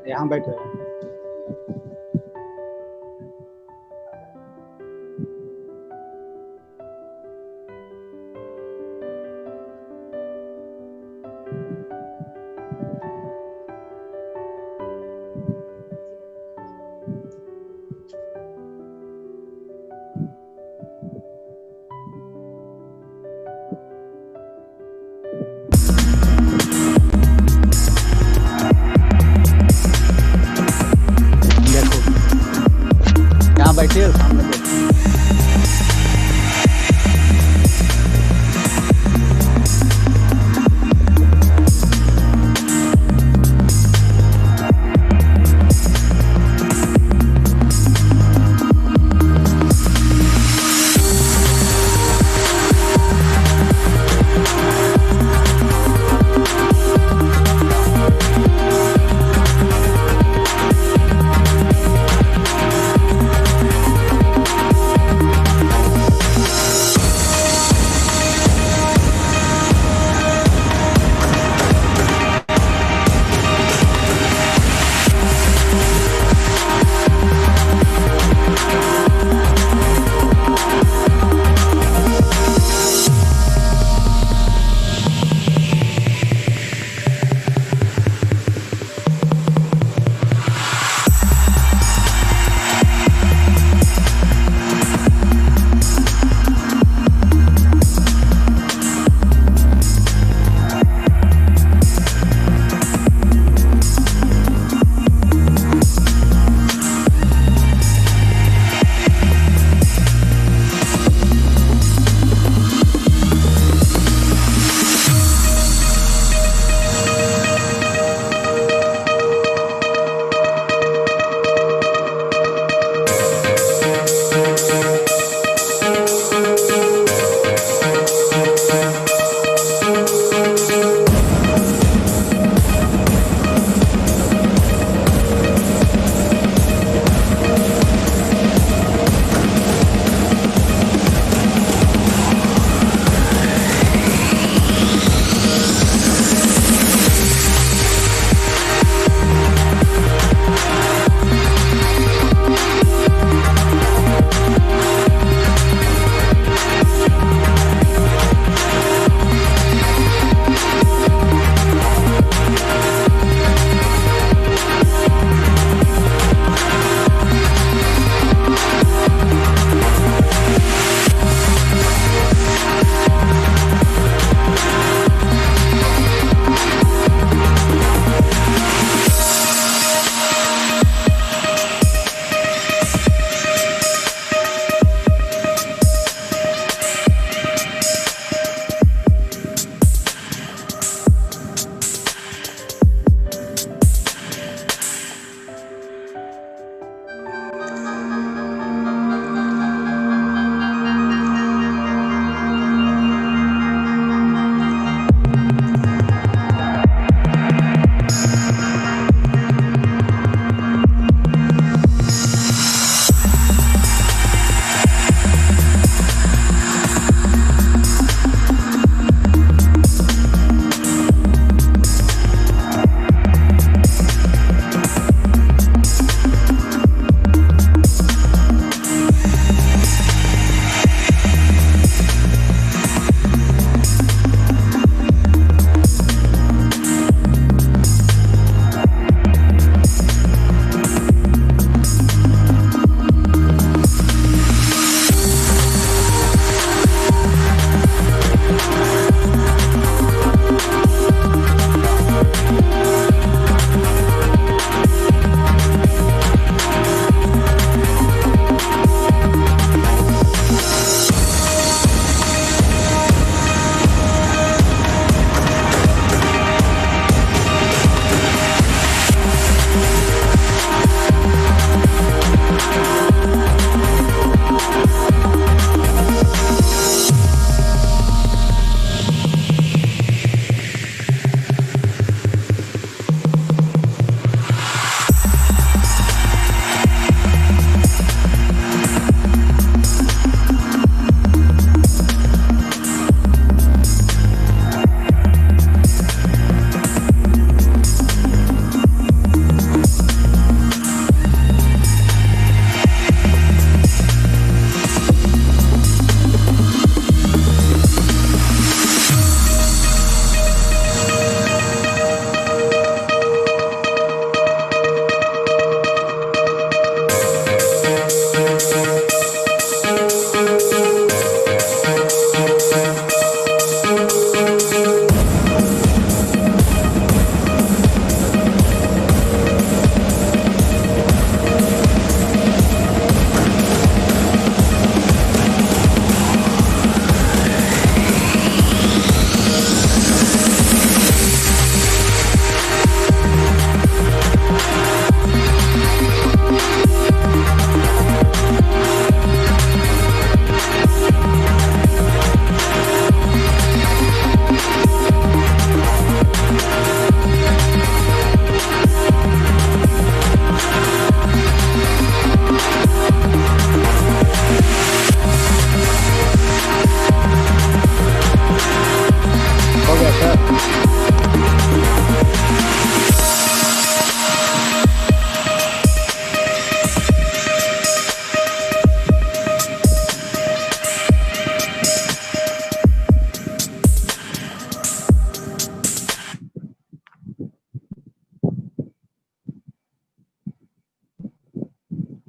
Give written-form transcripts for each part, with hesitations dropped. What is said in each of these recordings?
यहाँ बैठे हैं।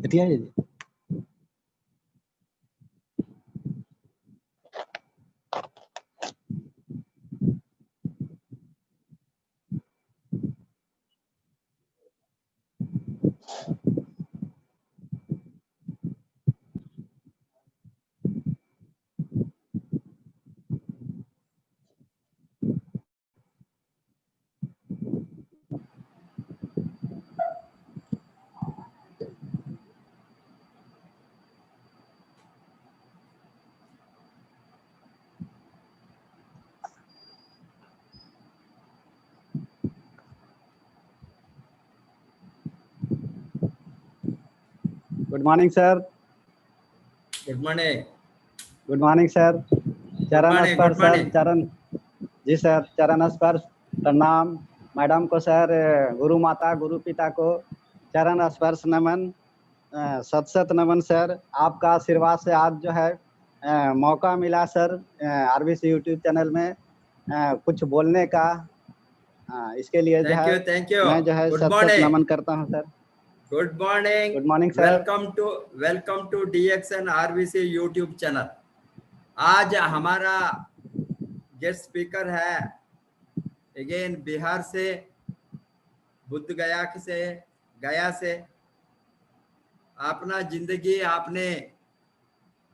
बिटिया जी good morning sir. Good morning. Good morning sir. चरण स्पर्श good morning. सर, चरण जी सर, चरण स्पर्श प्रणाम। मैडम को सर, गुरु माता गुरु पिता को चरण स्पर्श नमन, सत सत नमन सर। आपका आशीर्वाद से आज जो है मौका मिला सर आरबीसी यूट्यूब चैनल में कुछ बोलने का। इसके लिए जो है Thank you. मैं जो है Good सत सत morning. नमन करता हूं sir. Good morning. Good morning sir. Welcome to DXN RBC YouTube channel. आज हमारा गेस्ट स्पीकर है अगेन बिहार से, बुद्ध गया से। अपना जिंदगी आपने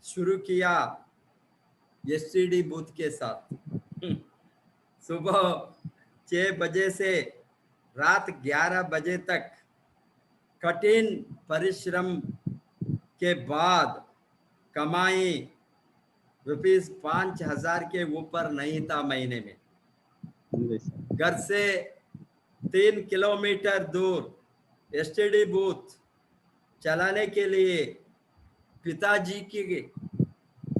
शुरू किया एसटीडी बूथ के साथ। सुबह 6 बजे से रात 11 बजे तक कठिन परिश्रम के बाद कमाई ₹5,000 के ऊपर नहीं था महीने में। घर से 3 किलोमीटर दूर एसटीडी बूथ चलाने के लिए पिताजी की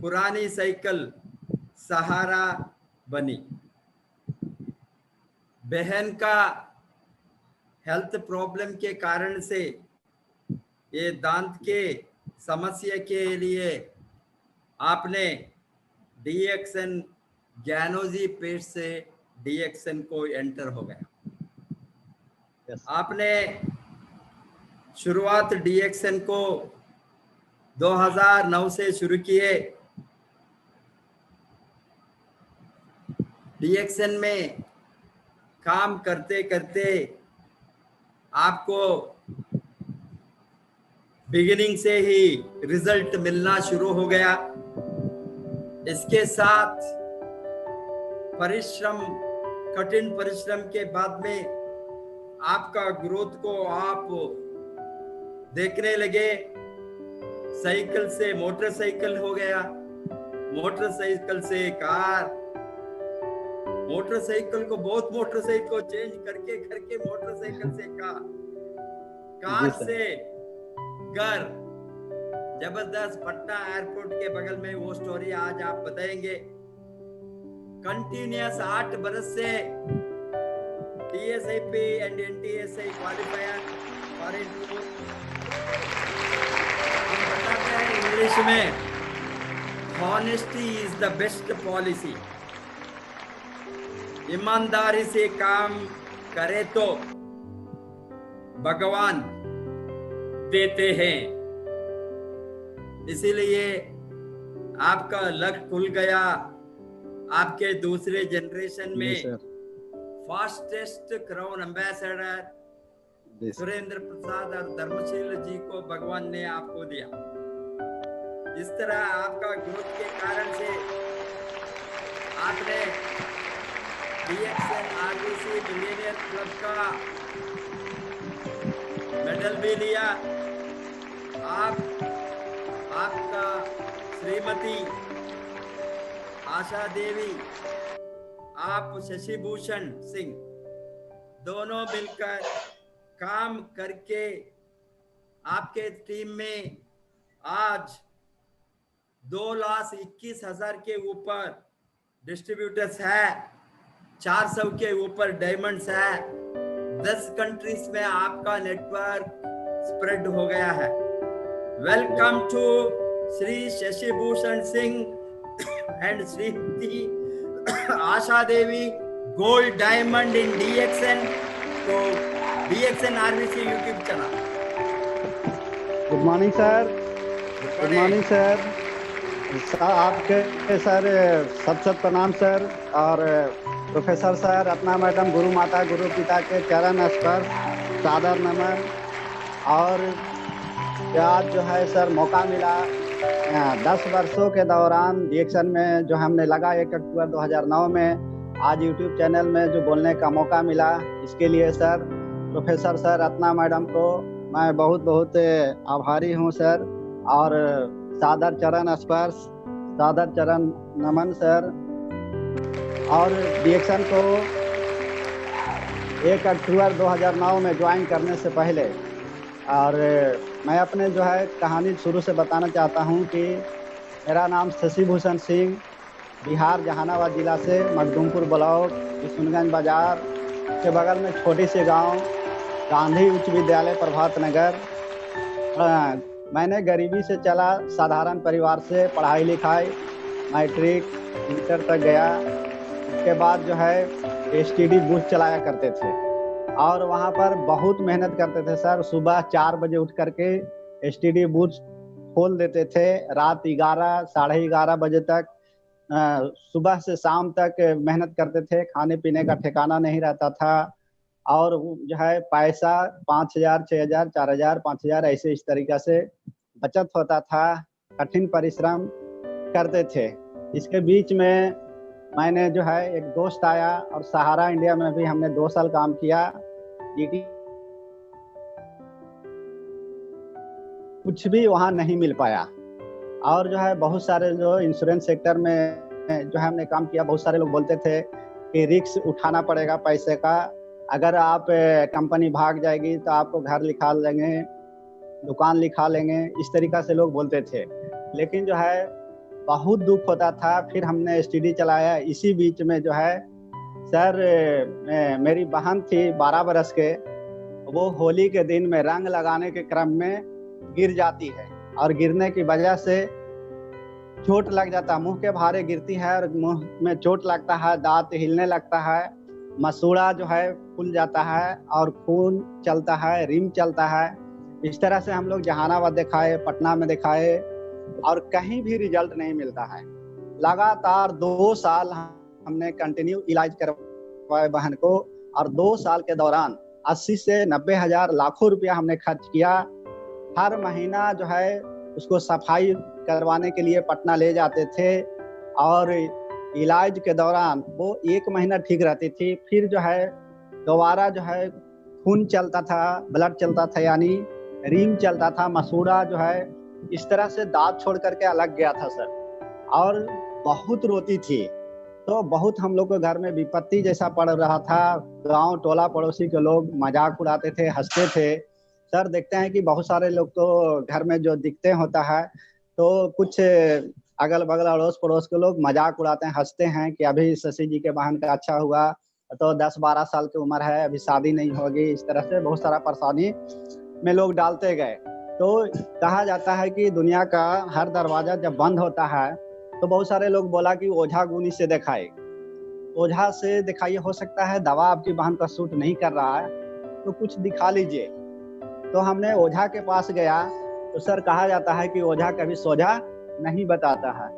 पुरानी साइकिल सहारा बनी। बहन का हेल्थ प्रॉब्लम के कारण से ये दांत के समस्या के लिए आपने डीएक्सएन ज्ञानोजी पेट से डीएक्सएन को एंटर हो गया। आपने शुरुआत डीएक्सएन को 2009 से शुरू किए। डीएक्सएन में काम करते करते आपको बिगिनिंग से ही रिजल्ट मिलना शुरू हो गया। इसके साथ कठिन परिश्रम के बाद में आपका ग्रोथ को आप देखने लगे। साइकिल से मोटरसाइकिल हो गया, मोटरसाइकिल से कार, मोटरसाइकिल को चेंज करके मोटरसाइकिल से कार से घर, जबरदस्त पटना एयरपोर्ट के बगल में वो स्टोरी आज आप बताएंगे। कंटिन्यूअस 8 बरस से TSIP and NTSI qualifier foreign tour. हम बताते हैं इंग्लिश में, honesty is the best policy. ईमानदारी से काम करे तो भगवान देते हैं। इसीलिए आपका लक खुल गया। आपके दूसरे जनरेशन में fastest crown ambassador Surendra Prasad और धर्मशील जी को भगवान ने आपको दिया। इस तरह आपका ग्रोथ के कारण से आपने DXN RBC मिलियनियर क्लब का मेडल भी लिया। आपका श्रीमती आशा देवी, आप शशि भूषण सिंह, दोनों मिलकर काम करके आपके टीम में आज 2,21,000 के ऊपर डिस्ट्रीब्यूटर्स है, 400 के ऊपर डायमंड्स है, 10 कंट्रीज में आपका नेटवर्क स्प्रेड हो गया है। Welcome to Shri Shashi Bhushan Singh and Shrimati Asha Devi, gold diamond in DXN। तो DXN RBC YouTube channel. Good morning sir. Good good morning. Morning sir. आपके सर सत सत प्रणाम सर। और प्रोफेसर सर, रत्ना मैडम, गुरु माता गुरु पिता के चरण स्पर्श, सादर नमन। और आज जो है सर मौका मिला 10 वर्षों के दौरान डिएक्शन में जो हमने लगा 1 अक्टूबर 2009 में आज यूट्यूब चैनल में जो बोलने का मौका मिला, इसके लिए sir professor sir Ratna madam को मैं बहुत बहुत आभारी हूँ सर। और सादर चरण स्पर्श, सादर चरण नमन सर। और डिएक्शन को 1 अक्टूबर 2009 में ज्वाइन करने से पहले और मैं अपने जो है कहानी शुरू से बताना चाहता हूँ कि मेरा नाम शशि भूषण सिंह, बिहार जहानाबाद जिला से मखदूमपुर ब्लॉक, किशुनगंज बाजार के बगल में छोटी सी गांव गांधी उच्च विद्यालय प्रभात नगर। मैंने गरीबी से चला, साधारण परिवार से पढ़ाई लिखाई मैट्रिक इंटर तक गया। उसके बाद जो है एसटीडी बूथ चलाया करते थे और वहाँ पर बहुत मेहनत करते थे सर। सुबह 4 बजे उठ करके एसटीडी बूथ खोल देते थे, रात 11 साढ़े 11 बजे तक सुबह से शाम तक मेहनत करते थे। खाने पीने का ठिकाना नहीं रहता था और जो है पैसा 5,000 6,000 4,000 5,000 ऐसे इस तरीका से बचत होता था। कठिन परिश्रम करते थे। इसके बीच में मैंने जो है एक दोस्त आया और सहारा इंडिया में भी हमने 2 साल काम किया। डीटी कुछ भी वहाँ नहीं मिल पाया और जो है बहुत सारे जो इंश्योरेंस सेक्टर में जो है हमने काम किया। बहुत सारे लोग बोलते थे कि रिस्क उठाना पड़ेगा पैसे का, अगर आप कंपनी भाग जाएगी तो आपको घर लिखा लेंगे, दुकान लिखा लेंगे, इस तरीका से लोग बोलते थे। लेकिन जो है बहुत दुख होता था। फिर हमने एसटीडी चलाया। इसी बीच में जो है सर मेरी बहन थी 12 बरस के, वो होली के दिन में रंग लगाने के क्रम में गिर जाती है और गिरने की वजह से चोट लग जाता है, मुंह के भारे गिरती है और मुंह में चोट लगता है, दांत हिलने लगता है, मसूड़ा जो है फूल जाता है और खून चलता है, रिम चलता है। इस तरह से हम लोग जहानाबाद दिखाए, पटना में दिखाए और कहीं भी रिजल्ट नहीं मिलता है। लगातार 2 साल हमने कंटिन्यू इलाज करवाए बहन को और 2 साल के दौरान 80 से 90 हजार लाखों रुपया हमने खर्च किया। हर महीना जो है उसको सफाई करवाने के लिए पटना ले जाते थे और इलाज के दौरान वो 1 महीना ठीक रहती थी, फिर जो है दोबारा जो है खून चलता था, ब्लड चलता था, यानी रीम चलता था, मसूड़ा जो है इस तरह से दांत छोड़ करके अलग गया था सर और बहुत रोती थी। तो बहुत हम लोग के घर में विपत्ति जैसा पड़ रहा था। गांव टोला पड़ोसी के लोग मजाक उड़ाते थे, हंसते थे। सर देखते हैं कि बहुत सारे लोग तो घर में जो दिखते होता है तो कुछ अगल बगल अड़ोस पड़ोस के लोग मजाक उड़ाते हैं, हंसते हैं कि अभी शशि जी के बहन का अच्छा हुआ, तो 10-12 साल की उम्र है, अभी शादी नहीं होगी। इस तरह से बहुत सारा परेशानी में लोग डालते गए। तो कहा जाता है कि दुनिया का हर दरवाजा जब बंद होता है तो बहुत सारे लोग बोला कि ओझा गुनी से दिखाए, ओझा से दिखाइए, हो सकता है दवा आपकी बहन का सूट नहीं कर रहा है तो कुछ दिखा लीजिए। तो हमने ओझा के पास गया तो सर कहा जाता है कि ओझा कभी सोझा नहीं बताता है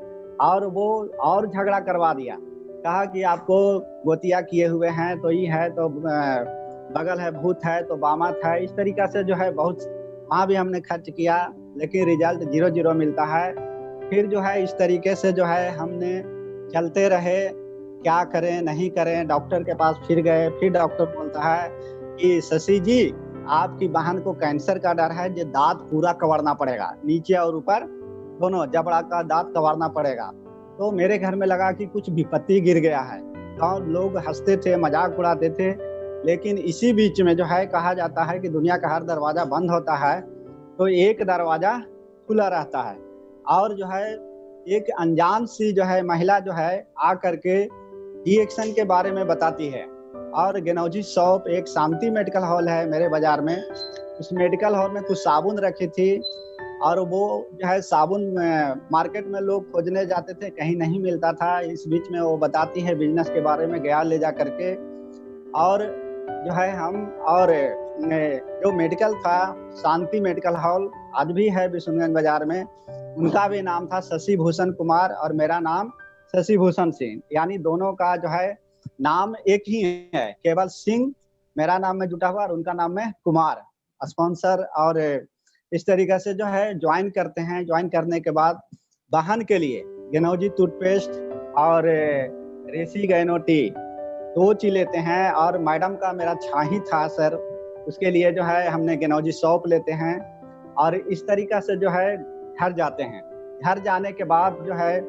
और वो और झगड़ा करवा दिया। कहा कि आपको गोतिया किए हुए हैं तो ये है, तो बगल है भूत है तो बामत है। इस तरीका से जो है बहुत वहाँ भी हमने खर्च किया लेकिन रिजल्ट 0-0 मिलता है। फिर जो है इस तरीके से जो है हमने चलते रहे, क्या करें नहीं करें। डॉक्टर के पास फिर गए, फिर डॉक्टर बोलता है कि शशि जी आपकी बहन को कैंसर का डर है, जो दांत पूरा कवरना पड़ेगा, नीचे और ऊपर दोनों जबड़ा का दांत कवरना पड़ेगा। तो मेरे घर में लगा कि कुछ विपत्ति गिर गया है और लोग हंसते थे, मजाक उड़ाते थे। लेकिन इसी बीच में जो है कहा जाता है कि दुनिया का हर दरवाजा बंद होता है तो एक दरवाजा खुला रहता है। और जो है एक अनजान सी जो है महिला जो है आ करके डिएक्शन के बारे में बताती है। और गनौजी शॉप एक शांति मेडिकल हॉल है मेरे बाजार में, उस मेडिकल हॉल में कुछ साबुन रखी थी और वो जो है साबुन मार्केट में लोग खोजने जाते थे, कहीं नहीं मिलता था। इस बीच में वो बताती है बिजनेस के बारे में, गया ले जा करके। और जो है हम और जो मेडिकल था शांति मेडिकल हॉल आज भी है विष्णुगंज बाजार में। उनका भी नाम था शशि भूषण कुमार और मेरा नाम शशि भूषण सिंह, यानी दोनों का जो है नाम एक ही है, केवल सिंह मेरा नाम में जुटा हुआ और उनका नाम में कुमार। स्पॉन्सर और इस तरीके से जो है ज्वाइन करते हैं। ज्वाइन करने के बाद वाहन के लिए गेनोजी टूथपेस्ट और रेसी गैनो टी 2 चीज लेते हैं। और मैडम का मेरा छाही था सर, उसके लिए जो है हमने गेनोजी सौंप लेते हैं। और इस तरीका से जो है घर जाते हैं। घर जाने के बाद जो है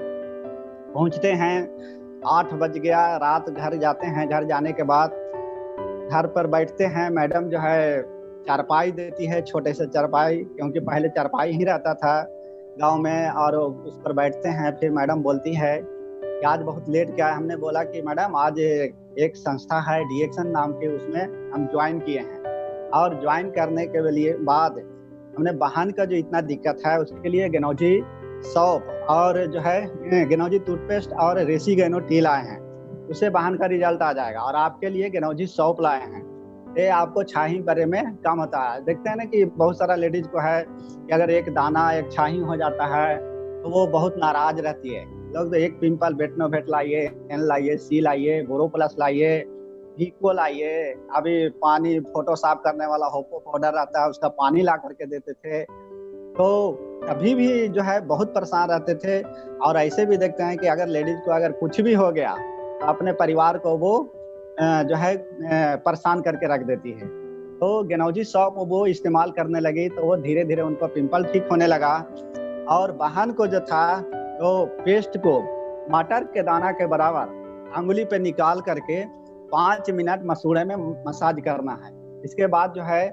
पहुंचते हैं 8 बज गया रात, घर जाते हैं। घर जाने के बाद घर पर बैठते हैं। मैडम जो है चारपाई देती है, छोटे से चारपाई, क्योंकि पहले चारपाई ही रहता था गांव में, और उस पर बैठते हैं। फिर मैडम बोलती है कि आज बहुत लेट क्या है। हमने बोला कि मैडम आज एक संस्था है डीएक्शन नाम की, उसमें हम ज्वाइन किए हैं। और ज्वाइन करने के लिए बाद हमने वाहन का जो इतना दिक्कत है उसके लिए गेनोजी सौंप और जो है गेनोजी टूथपेस्ट और रेसी गैनो टी लाए हैं, उससे वाहन का रिजल्ट आ जाएगा। और आपके लिए गेनोजी सौंप लाए हैं, ये आपको छाही बरे में काम होता है। देखते हैं ना कि बहुत सारा लेडीज को है कि अगर एक दाना एक छाही हो जाता है तो वो बहुत नाराज रहती है। लोग तो एक पिंपल बेटनोवेट लाइए, एन लाइए, सी लाइए, बोरो प्लस लाइए, वीको लाइए। अभी पानी फोटो साफ करने वाला होपो पाउडर आता है, उसका पानी ला करके देते थे। तो अभी भी जो है बहुत परेशान रहते थे। और ऐसे भी देखते हैं कि अगर लेडीज को अगर कुछ भी हो गया तो अपने परिवार को वो जो है परेशान करके रख देती है। तो गेनोजी सौंप वो इस्तेमाल करने लगी तो वो धीरे धीरे उनको पिंपल ठीक होने लगा। और वाहन को जो था तो पेस्ट को मटर के दाना के बराबर अंगुली पे निकाल करके 5 मिनट मसूड़े में मसाज करना है। इसके बाद जो है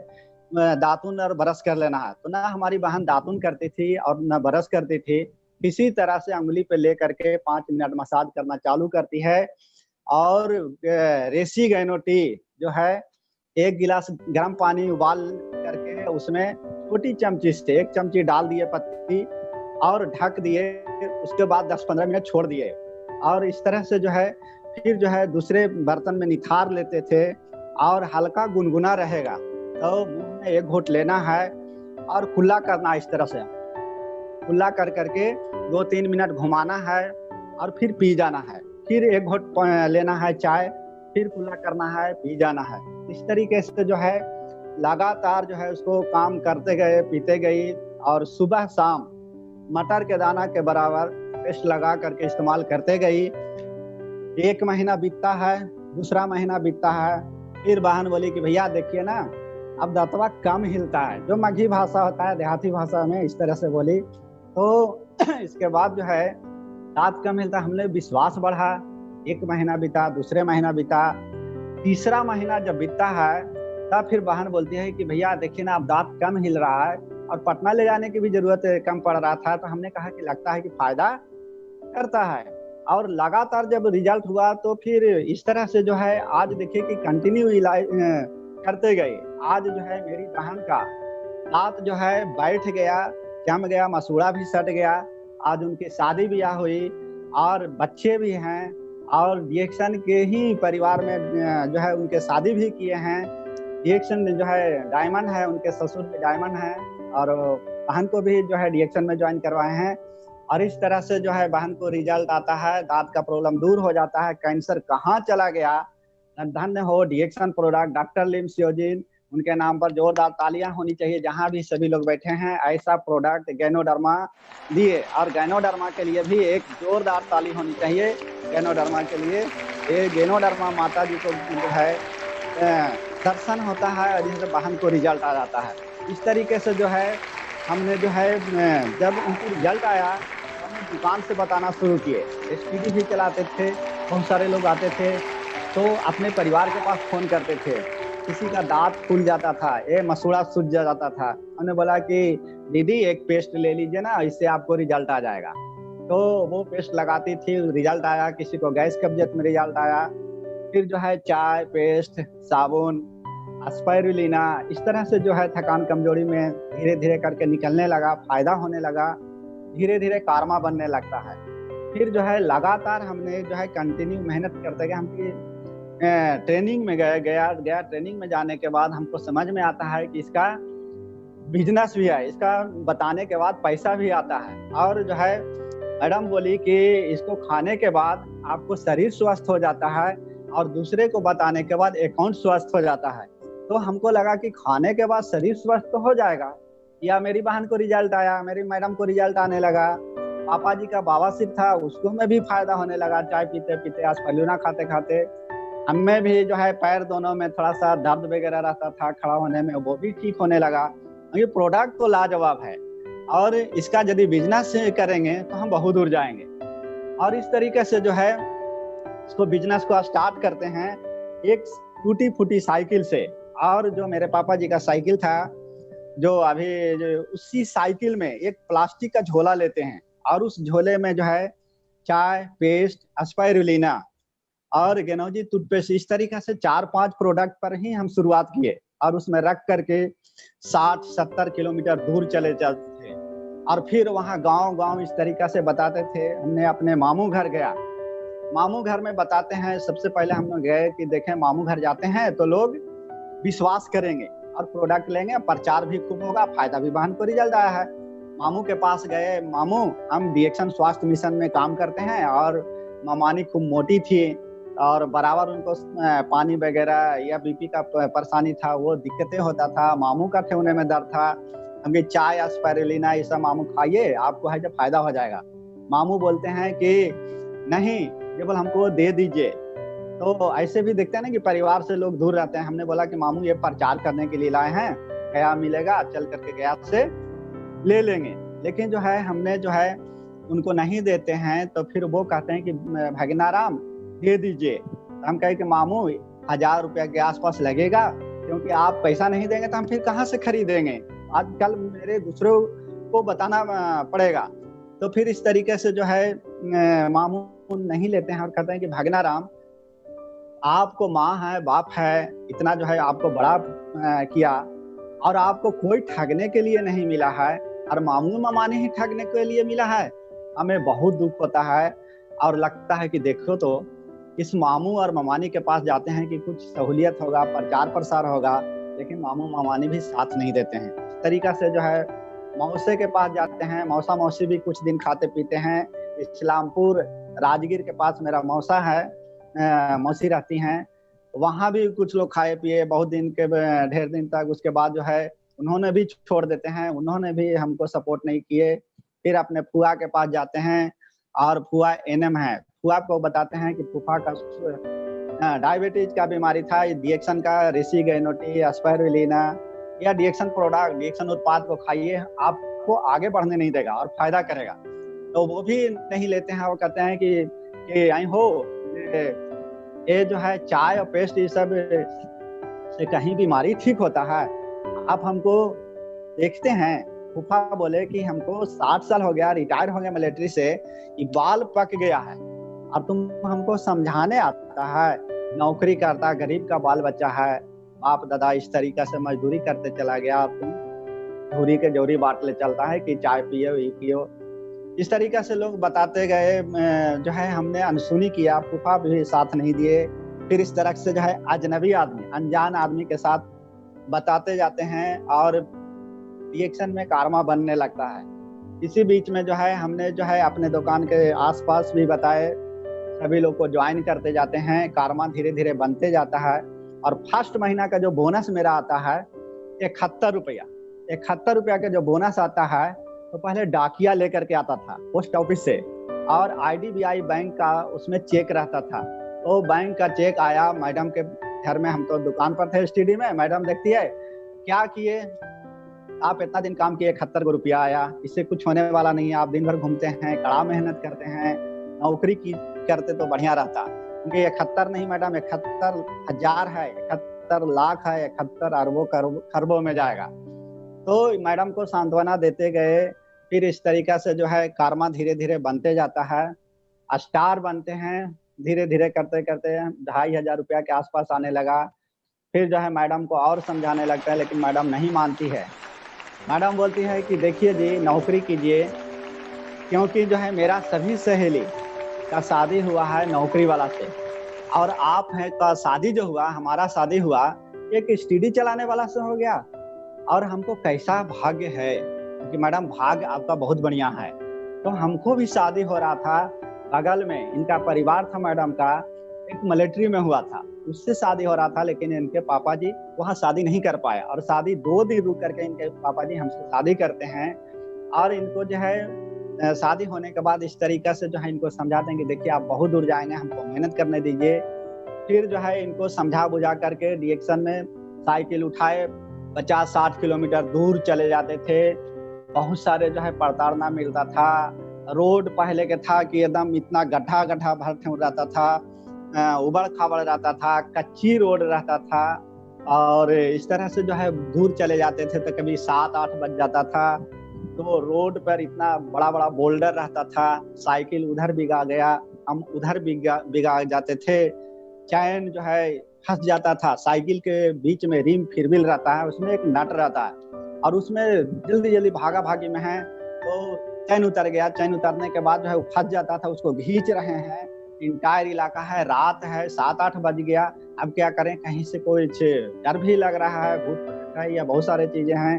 दातुन और ब्रश कर लेना है। तो ना हमारी बहन दातुन करती थी और ना ब्रश करती थी, किसी तरह से अंगुली पे ले करके 5 मिनट मसाज करना चालू करती है। और रेसी गैनो टी जो है 1 गिलास गर्म पानी उबाल करके उसमें छोटी चमची से 1 चमची डाल दिए पत्ती और ढक दिए। उसके बाद 10-15 मिनट छोड़ दिए। और इस तरह से जो है फिर जो है दूसरे बर्तन में निथार लेते थे और हल्का गुनगुना रहेगा तो मुंह में 1 घूंट लेना है और खुला करना है। इस तरह से खुला कर करके 2-3 मिनट घुमाना है और फिर पी जाना है। फिर 1 घूंट लेना है चाय, फिर खुला करना है, पी जाना है। इस तरीके से जो है लगातार जो है उसको काम करते गए, पीते गई। और सुबह शाम मटर के दाना के बराबर पेस्ट लगा करके इस्तेमाल करते गई। 1 महीना बीतता है, दूसरा महीना बीतता है। फिर बहन बोली कि भैया देखिए ना, अब दांतवा कम हिलता है, जो मगही भाषा होता है देहाती भाषा में, इस तरह से बोली। तो इसके बाद जो है दांत कम हिलता, हमने विश्वास बढ़ा। 1 महीना बीता, दूसरे महीना बीता, तीसरा महीना जब बीतता है तब फिर बहन बोलती है कि भैया देखिए ना अब दांत कम हिल रहा है और पटना ले जाने की भी जरूरत कम पड़ रहा था। तो हमने कहा कि लगता है कि फायदा करता है। और लगातार जब रिजल्ट हुआ तो फिर इस तरह से जो है आज देखिए कि कंटिन्यू इलाज करते गए। आज जो है मेरी बहन का दांत जो है बैठ गया, जम गया, मसूड़ा भी सट गया। आज उनकी शादी ब्याह हुई और बच्चे भी हैं और डीएक्शन के ही परिवार में जो है उनके शादी भी किए हैं। डीएक्शन जो है डायमंड है, उनके ससुर भी डायमंड है और बहन को भी जो है डीएक्शन में ज्वाइन करवाए हैं। और इस तरह से जो है बहन को रिजल्ट आता है, दांत का प्रॉब्लम दूर हो जाता है, कैंसर कहाँ चला गया। धन्य हो डीएक्शन प्रोडक्ट, डॉक्टर लिम्स योजिन, उनके नाम पर जोरदार तालियां होनी चाहिए जहां भी सभी लोग बैठे हैं। ऐसा प्रोडक्ट गैनोडर्मा दिए और गैनोडर्मा के लिए भी एक जोरदार ताली होनी चाहिए। गैनोडर्मा के लिए, ये गैनोडर्मा माता जी को जो है दर्शन होता है और इससे बहन को रिजल्ट आ जाता है। इस तरीके से जो है हमने जो है जब उनको रिजल्ट आया हमने दुकान से बताना शुरू किए। एसपीडी भी चलाते थे, बहुत सारे लोग आते थे तो अपने परिवार के पास फोन करते थे। किसी का दांत फूल जाता था, ये मसूड़ा सूज जाता था, हमने बोला कि दीदी एक पेस्ट ले लीजिए ना, इससे आपको रिजल्ट आ जाएगा। तो वो पेस्ट लगाती थी, रिजल्ट आया। किसी को गैस कब्जियत में रिजल्ट आया। फिर जो है चाय, पेस्ट, साबुन, स्पाइरुलिना, इस तरह से जो है थकान कमजोरी में धीरे धीरे करके निकलने लगा, फायदा होने लगा, धीरे धीरे कारमा बनने लगता है। फिर जो है लगातार हमने जो है कंटिन्यू मेहनत करते गए। हम ट्रेनिंग में गया। ट्रेनिंग में जाने के बाद हमको समझ में आता है कि इसका बिजनेस भी है, इसका बताने के बाद पैसा भी आता है। और जो है मैडम बोली कि इसको खाने के बाद आपको शरीर स्वस्थ हो जाता है और दूसरे को बताने के बाद अकाउंट स्वस्थ हो जाता है। तो हमको लगा कि खाने के बाद शरीर स्वस्थ तो हो जाएगा, या मेरी बहन को रिजल्ट आया, मेरी मैडम को रिजल्ट आने लगा, पापा जी का बवासीर था उसको में भी फायदा होने लगा, चाय पीते पीते आस्पलूना खाते खाते। हमें भी जो है पैर दोनों में थोड़ा सा दर्द वगैरह रहता था खड़ा होने में, वो भी ठीक होने लगा। ये प्रोडक्ट तो लाजवाब है और इसका यदि बिजनेस करेंगे तो हम बहुत दूर जाएंगे। और इस तरीके से जो है इसको बिजनेस को स्टार्ट करते हैं एक टूटी फूटी साइकिल से। और जो मेरे पापा जी का साइकिल था, जो अभी जो उसी साइकिल में एक प्लास्टिक का झोला लेते हैं और उस झोले में जो है चाय, पेस्ट, स्पाइरुलिना और गेनोजी टूथपेस्ट, इस तरीके से 4-5 प्रोडक्ट पर ही हम शुरुआत किए और उसमें रख करके 60-70 किलोमीटर दूर चले जाते थे। और फिर वहाँ गांव-गांव इस तरीका से बताते थे। हमने अपने मामू घर गया, मामू घर में बताते हैं, सबसे पहले हम लोग गए कि देखें मामू घर जाते हैं तो लोग विश्वास करेंगे और प्रोडक्ट लेंगे, प्रचार भी खूब होगा, फायदा भी बहन को रिजल्ट आया है। मामू के पास गए, मामू हम डीएक्शन स्वास्थ्य मिशन में काम करते हैं और मामानी खूब मोटी थी और बराबर उनको पानी वगैरह या बीपी का परेशानी था, वो दिक्कतें होता था, मामू का ठेवने में दर्द था। हमें चाय, स्पाइरुलिना ये सब मामू खाइए, आपको है जो फायदा हो जाएगा। मामू बोलते हैं कि नहीं, केवल हमको दे दीजिए। तो ऐसे भी देखते हैं ना कि परिवार से लोग दूर रहते हैं। हमने बोला कि मामू ये प्रचार करने के लिए लाए हैं, गया मिलेगा, चल करके गया से ले लेंगे। लेकिन जो है हमने जो है उनको नहीं देते हैं तो फिर वो कहते हैं कि भगनाराम दे दीजिए। हम कहे कि मामू 1000 रुपया के आसपास लगेगा, क्योंकि आप पैसा नहीं देंगे तो हम फिर कहाँ से खरीदेंगे, आजकल मेरे दूसरों को बताना पड़ेगा। तो फिर इस तरीके से जो है मामू नहीं लेते हैं और कहते हैं कि भगनाराम आपको माँ है, बाप है, इतना जो है आपको बड़ा किया और आपको कोई ठगने के लिए नहीं मिला है और मामू मामानी ही ठगने के लिए मिला है। हमें बहुत दुख होता है और लगता है कि देखो तो इस मामू और मामानी के पास जाते हैं कि कुछ सहूलियत होगा, प्रचार प्रसार होगा, लेकिन मामू मामानी भी साथ नहीं देते हैं। इस तरीका से जो है मौसे के पास जाते हैं, मौसा मौसी भी कुछ दिन खाते पीते हैं। इस्लामपुर राजगीर के पास मेरा मौसा है, मौसी रहती हैं, वहाँ भी कुछ लोग खाए पिए बहुत दिन के, ढेर दिन तक। उसके बाद जो है उन्होंने भी छोड़ देते हैं, उन्होंने भी हमको सपोर्ट नहीं किए। फिर अपने फुआ के पास जाते हैं और फुआ एनएम है, फुआ को बताते हैं कि फूफा का डायबिटीज का बीमारी था, डीएक्शन का रेसिगेनोटी, स्पाइरुलिना या डीएक्शन प्रोडक्ट, डीएक्शन उत्पाद को खाइए, आपको आगे बढ़ने नहीं देगा और फायदा करेगा। तो वो भी नहीं लेते हैं। वो कहते हैं कि आई हो ये जो है चाय और पेस्ट ये सब से कहीं बीमारी ठीक होता है, आप हमको देखते हैं। फूफा बोले कि हमको 60 साल हो गया, रिटायर हो गया मिलिट्री से, ये बाल पक गया है और तुम हमको समझाने आता है, नौकरी करता गरीब का बाल बच्चा है, बाप दादा इस तरीका से मजदूरी करते चला गया, अब तुम धूरी के जोरी बांट ले चलता है कि चाय पियो ये पियो। इस तरीका से लोग बताते गए, जो है हमने अनसुनी किया, फूफा भी साथ नहीं दिए। फिर इस तरह से जो है अजनबी आदमी, अनजान आदमी के साथ बताते जाते हैं और रिएक्शन में कारमा बनने लगता है। इसी बीच में जो है हमने जो है अपने दुकान के आसपास भी बताए, सभी लोग को ज्वाइन करते जाते हैं, कारमा धीरे धीरे बनते जाता है। और फर्स्ट महीना का जो बोनस मेरा आता है 71 रुपया, 71 रुपया का जो बोनस आता है, तो पहले डाकिया लेकर के आता था पोस्ट ऑफिस से, और IDBI बैंक का उसमें चेक रहता था। तो बैंक का चेक आया मैडम के घर में, हम तो दुकान पर थे स्टडी में, मैडम देखती है क्या किए आप, इतना दिन काम किए 71 रुपया आया, इससे कुछ होने वाला नहीं है, आप दिन भर घूमते हैं, कड़ा मेहनत करते हैं, नौकरी की करते तो बढ़िया रहता। क्योंकि 71 नहीं मैडम, 71,000 है, 71 लाख है, 71 अरबों खरबों में जाएगा। तो मैडम को सांत्वना देते गए। फिर इस तरीका से जो है कारमा धीरे धीरे बनते जाता है, स्टार बनते हैं, धीरे धीरे करते करते 2,500 रुपया के आसपास आने लगा। फिर जो है मैडम को और समझाने लगता है, लेकिन मैडम नहीं मानती है। मैडम बोलती है कि देखिए जी नौकरी कीजिए, क्योंकि जो है मेरा सभी सहेली का शादी हुआ है नौकरी वाला से, और आप है का शादी जो हुआ, हमारा शादी हुआ एक स्टडी चलाने वाला से हो गया। और हमको कैसा भाग्य है कि मैडम भाग्य आपका बहुत बढ़िया है। तो हमको भी शादी हो रहा था, बगल में इनका परिवार था मैडम का, एक मिलिट्री में हुआ था, उससे शादी हो रहा था, लेकिन इनके पापा जी वहाँ शादी नहीं कर पाए और शादी 2 दिन रुक करके इनके पापा जी हमसे शादी करते हैं। और इनको जो है शादी होने के बाद इस तरीके से जो है इनको समझाते हैं कि देखिए आप बहुत दूर जाएंगे, हमको मेहनत करने दीजिए। फिर जो है इनको समझा बुझा करके डिएक्शन में साइकिल उठाए 50-60 किलोमीटर दूर चले जाते थे। बहुत सारे जो है प्रताड़ना मिलता था। रोड पहले के था कि एकदम इतना गड्ढा गड्ढा भर रहता था, उबड़ खाबड़ रहता था, कच्ची रोड रहता था। और इस तरह से जो है दूर चले जाते थे तो कभी 7-8 बज जाता था। तो रोड पर इतना बड़ा बड़ा बोल्डर रहता था, साइकिल उधर बिगा गया, हम उधर बिगा जाते थे। चैन जो है फंस जाता था, साइकिल के बीच में रिम फिरविल रहता है, उसमें एक नट रहता है और उसमें जल्दी जल्दी भागा भागी में है तो चैन उतर गया। चैन उतरने के बाद जो है वो फंस जाता था, उसको खींच रहे हैं। इंटायर इलाका है, रात है, 7-8 बज गया। अब क्या करें, कहीं से कोई डर भी लग रहा है, भूत प्रेत है या बहुत सारे चीजें हैं।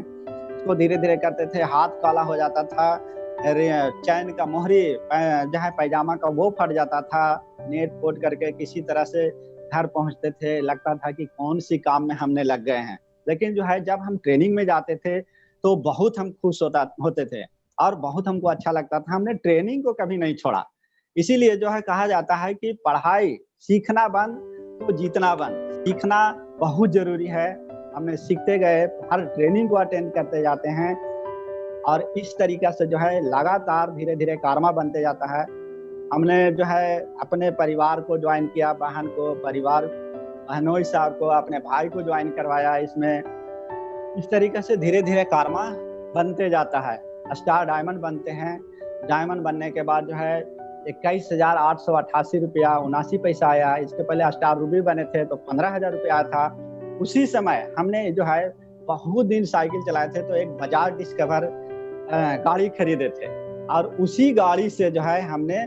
उसको धीरे धीरे करते थे, हाथ काला हो जाता था, चैन का मोहरी जो है पैजामा का वो फट जाता था। नेट पोट करके किसी तरह से घर पहुंचते थे, लगता था कि कौन सी काम में हमने लग गए हैं। लेकिन जो है जब हम ट्रेनिंग में जाते थे तो बहुत हम खुश होते थे और बहुत हमको अच्छा लगता था। हमने ट्रेनिंग को कभी नहीं छोड़ा। इसीलिए जो है कहा जाता है कि पढ़ाई सीखना बंद तो जीतना बंद। सीखना बहुत जरूरी है। हमने सीखते गए, हर ट्रेनिंग को अटेंड करते जाते हैं और इस तरीका से जो है लगातार धीरे धीरे कारमा बनते जाता है। हमने जो है अपने परिवार को ज्वाइन किया, बहन को, परिवार बहनोई साहब को, अपने भाई को ज्वाइन करवाया इसमें। इस तरीके से धीरे धीरे कारमा बनते जाता है। स्टार डायमंड बनते हैं। डायमंड बनने के बाद जो है 21,888 रुपया 79 पैसा आया। इसके पहले स्टार रूबी बने थे तो 15,000 रुपया आया था। उसी समय हमने जो है बहुत दिन साइकिल चलाए थे तो एक बजाज डिस्कवर गाड़ी खरीदे थे और उसी गाड़ी से जो है हमने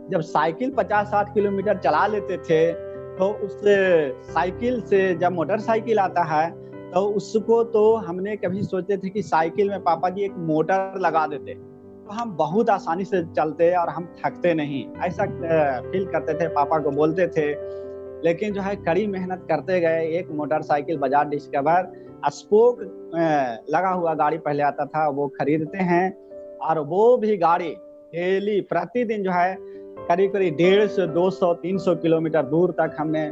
जब साइकिल 50-60 किलोमीटर चला लेते थे तो उस साइकिल से जब मोटरसाइकिल आता है तो उसको तो हमने कभी सोचते थे कि साइकिल में पापा जी एक मोटर लगा देते तो हम बहुत आसानी से चलते और हम थकते नहीं, ऐसा फील करते थे, पापा को बोलते थे। लेकिन जो है कड़ी मेहनत करते गए। एक मोटरसाइकिल बजाज डिस्कवर स्पोक लगा हुआ गाड़ी पहले आता था, वो खरीदते हैं और वो भी गाड़ी डेली प्रतिदिन जो है करीब करीब 150, 200, 300 किलोमीटर दूर तक हमने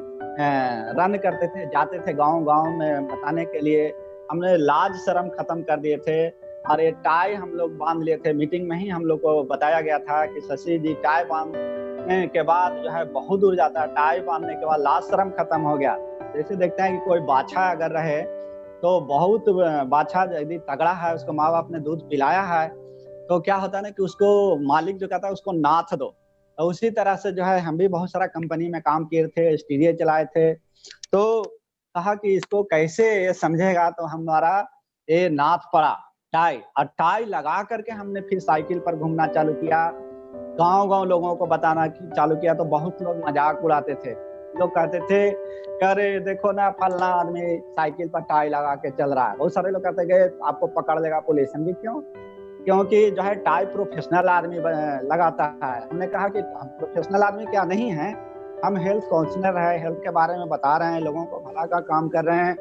रन करते थे, जाते थे गांव गांव में बताने के लिए। हमने लाज शर्म खत्म कर दिए थे और ये टाई हम लोग बांध लिए थे। मीटिंग में ही हम लोग को बताया गया था कि शशि जी टाई बांधने के बाद जो है बहुत दूर जाता है, टाई बांधने के बाद लाज शर्म खत्म हो गया। जैसे देखते हैं कि कोई बाछा अगर रहे तो बहुत बाछा यदि तगड़ा है, उसको माँ बाप ने दूध पिलाया है तो क्या होता है ना कि उसको मालिक जो कहता है उसको नाथ दो। तो उसी तरह से जो है हम भी बहुत सारा कंपनी में काम किए थे, स्टूडियो चलाए थे। तो कहा कि इसको कैसे ये समझेगा, तो हमारा ये नाथ पड़ा टाई, और टाई लगा करके हमने फिर साइकिल पर घूमना चालू किया। गांव गांव लोगों को बताना चालू किया तो बहुत लोग मजाक उड़ाते थे। लोग कहते थे अरे देखो ना फलना आदमी साइकिल पर टाई लगा के चल रहा है। बहुत सारे लोग कहते गए आपको पकड़ लेगा पुलिस। हम भी क्यों, क्योंकि जो है टाई प्रोफेशनल आदमी लगाता है। हमने कहा कि हम प्रोफेशनल आदमी क्या नहीं है, हम हेल्थ काउंसलर है, हेल्थ के बारे में बता रहे हैं, लोगों को भला का काम कर रहे हैं।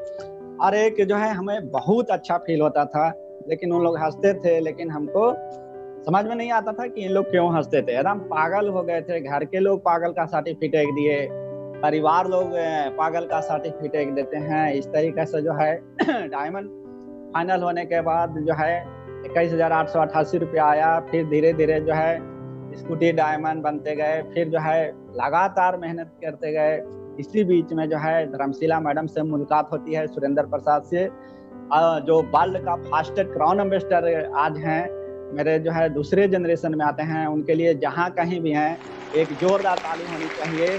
और एक जो है हमें बहुत अच्छा फील होता था। लेकिन उन लोग हंसते थे, लेकिन हमको समझ में नहीं आता था कि इन लोग क्यों हंसते थे। एकदम पागल हो गए थे। घर के लोग पागल का सर्टिफिकेट दिए, परिवार लोग पागल का सर्टिफिकेट देते हैं। इस तरीके से जो है डायमंड फाइनल होने के बाद जो है 21,888 रुपया आया। फिर धीरे धीरे जो है स्कूटी डायमंड बनते गए। फिर जो है लगातार मेहनत करते गए। इसी बीच में जो है धर्मशिला मैडम से मुलाकात होती है, सुरेंद्र प्रसाद से, जो वर्ल्ड का फास्टेस्ट क्राउन एम्बेसडर आज हैं। मेरे जो है दूसरे जनरेशन में आते हैं, उनके लिए जहाँ कहीं भी हैं एक जोरदार ताली होनी चाहिए।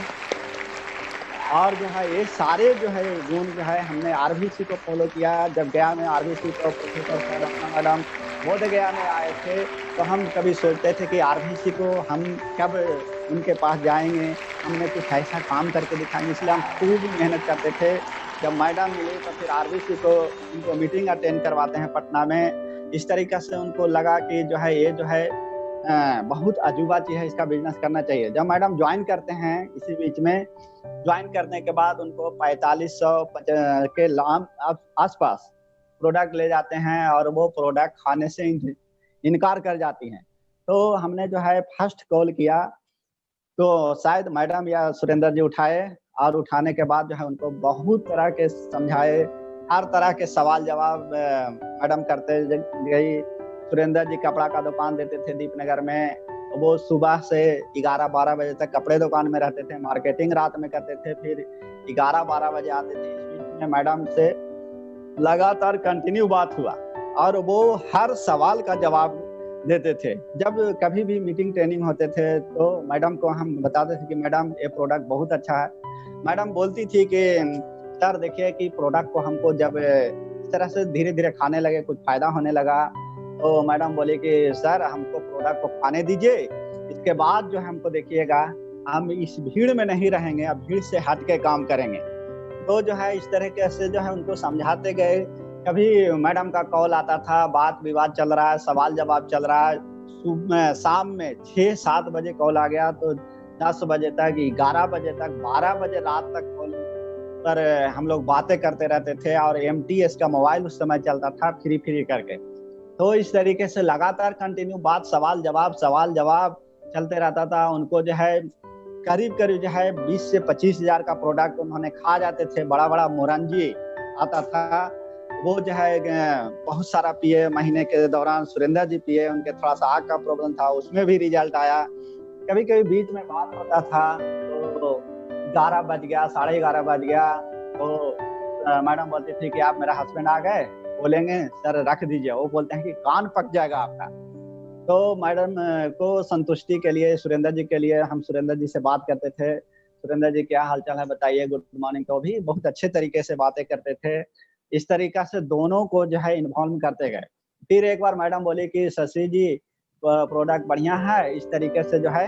और जो है ये सारे जो है गुण जो है हमने आरबीसी को फॉलो किया। जब गया में आरबीसी को प्रोफेसर मैडम बोध गया में आए थे तो हम कभी सोचते थे कि आरबीसी को हम कब उनके पास जाएंगे, हमने कुछ ऐसा काम करके दिखाएंगे। इसलिए हम खूब मेहनत करते थे जब मैडम मिली तो फिर आरबीसी को उनको मीटिंग अटेंड करवाते हैं पटना में। इस तरीके से उनको लगा कि जो है ये जो है बहुत अजूबा चीज है, इसका बिजनेस करना चाहिए। जब मैडम ज्वाइन करते हैं, इसी बीच में ज्वाइन करने के बाद उनको 4500 के आसपास प्रोडक्ट ले जाते हैं और वो प्रोडक्ट खाने से इनकार कर जाती हैं। तो हमने जो है फर्स्ट कॉल किया तो शायद मैडम या सुरेंद्र जी उठाए, और उठाने के बाद जो है उनको बहुत तरह के समझाए, हर तरह के सवाल जवाब मैडम करते गई। सुरेंद्र जी कपड़ा का दुकान देते थे दीपनगर में, वो सुबह से 11-12 बजे तक कपड़े दुकान में रहते थे, मार्केटिंग रात में करते थे, फिर 11-12 बजे आते थे। इस बीच में मैडम से लगातार कंटिन्यू बात हुआ और वो हर सवाल का जवाब देते थे। जब कभी भी मीटिंग ट्रेनिंग होते थे तो मैडम को हम बताते थे कि मैडम ये प्रोडक्ट बहुत अच्छा है। मैडम बोलती थी कि सर देखिए कि प्रोडक्ट को हमको जब इस तरह से धीरे धीरे खाने लगे, कुछ फायदा होने लगा, तो मैडम बोले कि सर हमको प्रोडक्ट को खाने दीजिए, इसके बाद जो हमको देखिएगा हम इस भीड़ में नहीं रहेंगे, अब भीड़ से हट के काम करेंगे। तो जो है इस तरह से जो है उनको समझाते गए। कभी मैडम का कॉल आता था, बात विवाद चल रहा है, सवाल जवाब चल रहा है, सुबह शाम में 6-7 बजे कॉल आ गया तो 10 बजे तक, 11 बजे तक, 12 बजे रात तक कॉल पर हम लोग बातें करते रहते थे। और MTS का मोबाइल उस समय चलता था, फ्री करके। तो इस तरीके से लगातार कंटिन्यू बात, सवाल जवाब चलते रहता था। उनको जो है करीब जो है 20 से 25 हजार का प्रोडक्ट उन्होंने खा जाते थे। बड़ा मोरंजी आता था, वो जो है बहुत सारा पिए महीने के दौरान। सुरेंद्र जी पिए, उनके थोड़ा सा आग का प्रॉब्लम था, उसमें भी रिजल्ट आया। कभी बीच में बात होता था तो 11 बज गया, 11:30 बज गया, तो मैडम बोलती थी कि आप मेरा हस्बैंड आ गए, बोलेंगे सर रख दीजिए, वो बोलते हैं कि कान पक जाएगा आपका। तो मैडम को संतुष्टि के लिए, सुरेंद्र जी के लिए, हम सुरेंद्र जी से बात करते थे, सुरेंद्र जी क्या हालचाल है बताइए, गुड मॉर्निंग, तो भी बहुत अच्छे तरीके से बातें करते थे। इस तरीका से दोनों को जो है इन्वॉल्व करते गए। फिर एक बार मैडम बोली कि शशि जी प्रोडक्ट बढ़िया है, इस तरीके से जो है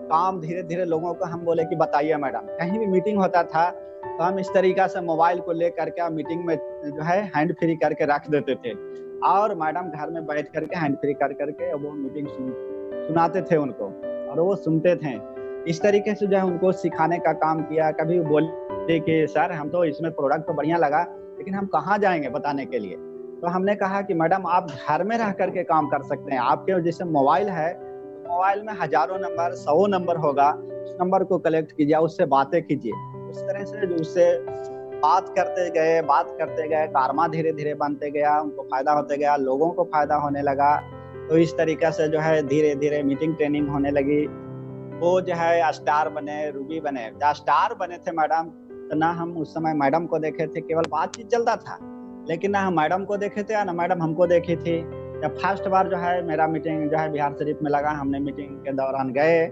काम धीरे धीरे लोगों को हम बोले कि बताइए मैडम। कहीं भी मीटिंग होता था तो हम इस तरीका से मोबाइल को लेकर के मीटिंग में जो है हैंड फ्री करके रख देते थे, और मैडम घर में बैठ करके हैंड फ्री करके वो मीटिंग सुनाते थे उनको, और वो सुनते थे। इस तरीके से जो है उनको सिखाने का काम किया। कभी बोले कि सर हम तो इसमें प्रोडक्ट तो बढ़िया लगा, लेकिन हम कहाँ जाएंगे बताने के लिए। तो हमने कहा कि मैडम आप घर में रह करके काम कर सकते हैं, आपके जैसे मोबाइल है, मोबाइल में हजारों नंबर, 100 नंबर होगा, उस नंबर को कलेक्ट कीजिए, उससे बातें कीजिए। उस तरह से जो उससे बात करते गए, कारवा धीरे धीरे बनते गया, उनको फायदा होते गया, लोगों को फायदा होने लगा। तो इस तरीका से जो है धीरे धीरे मीटिंग ट्रेनिंग होने लगी। वो जो है स्टार बने, रूबी बने। जब स्टार बने थे मैडम, तो ना हम उस समय मैडम को देखे थे, केवल बातचीत चलता था, लेकिन ना हम मैडम को देखे थे ना मैडम हमको देखी थी। जब फर्स्ट बार जो है मेरा मीटिंग जो है बिहार शरीफ में लगा, हमने मीटिंग के दौरान गए,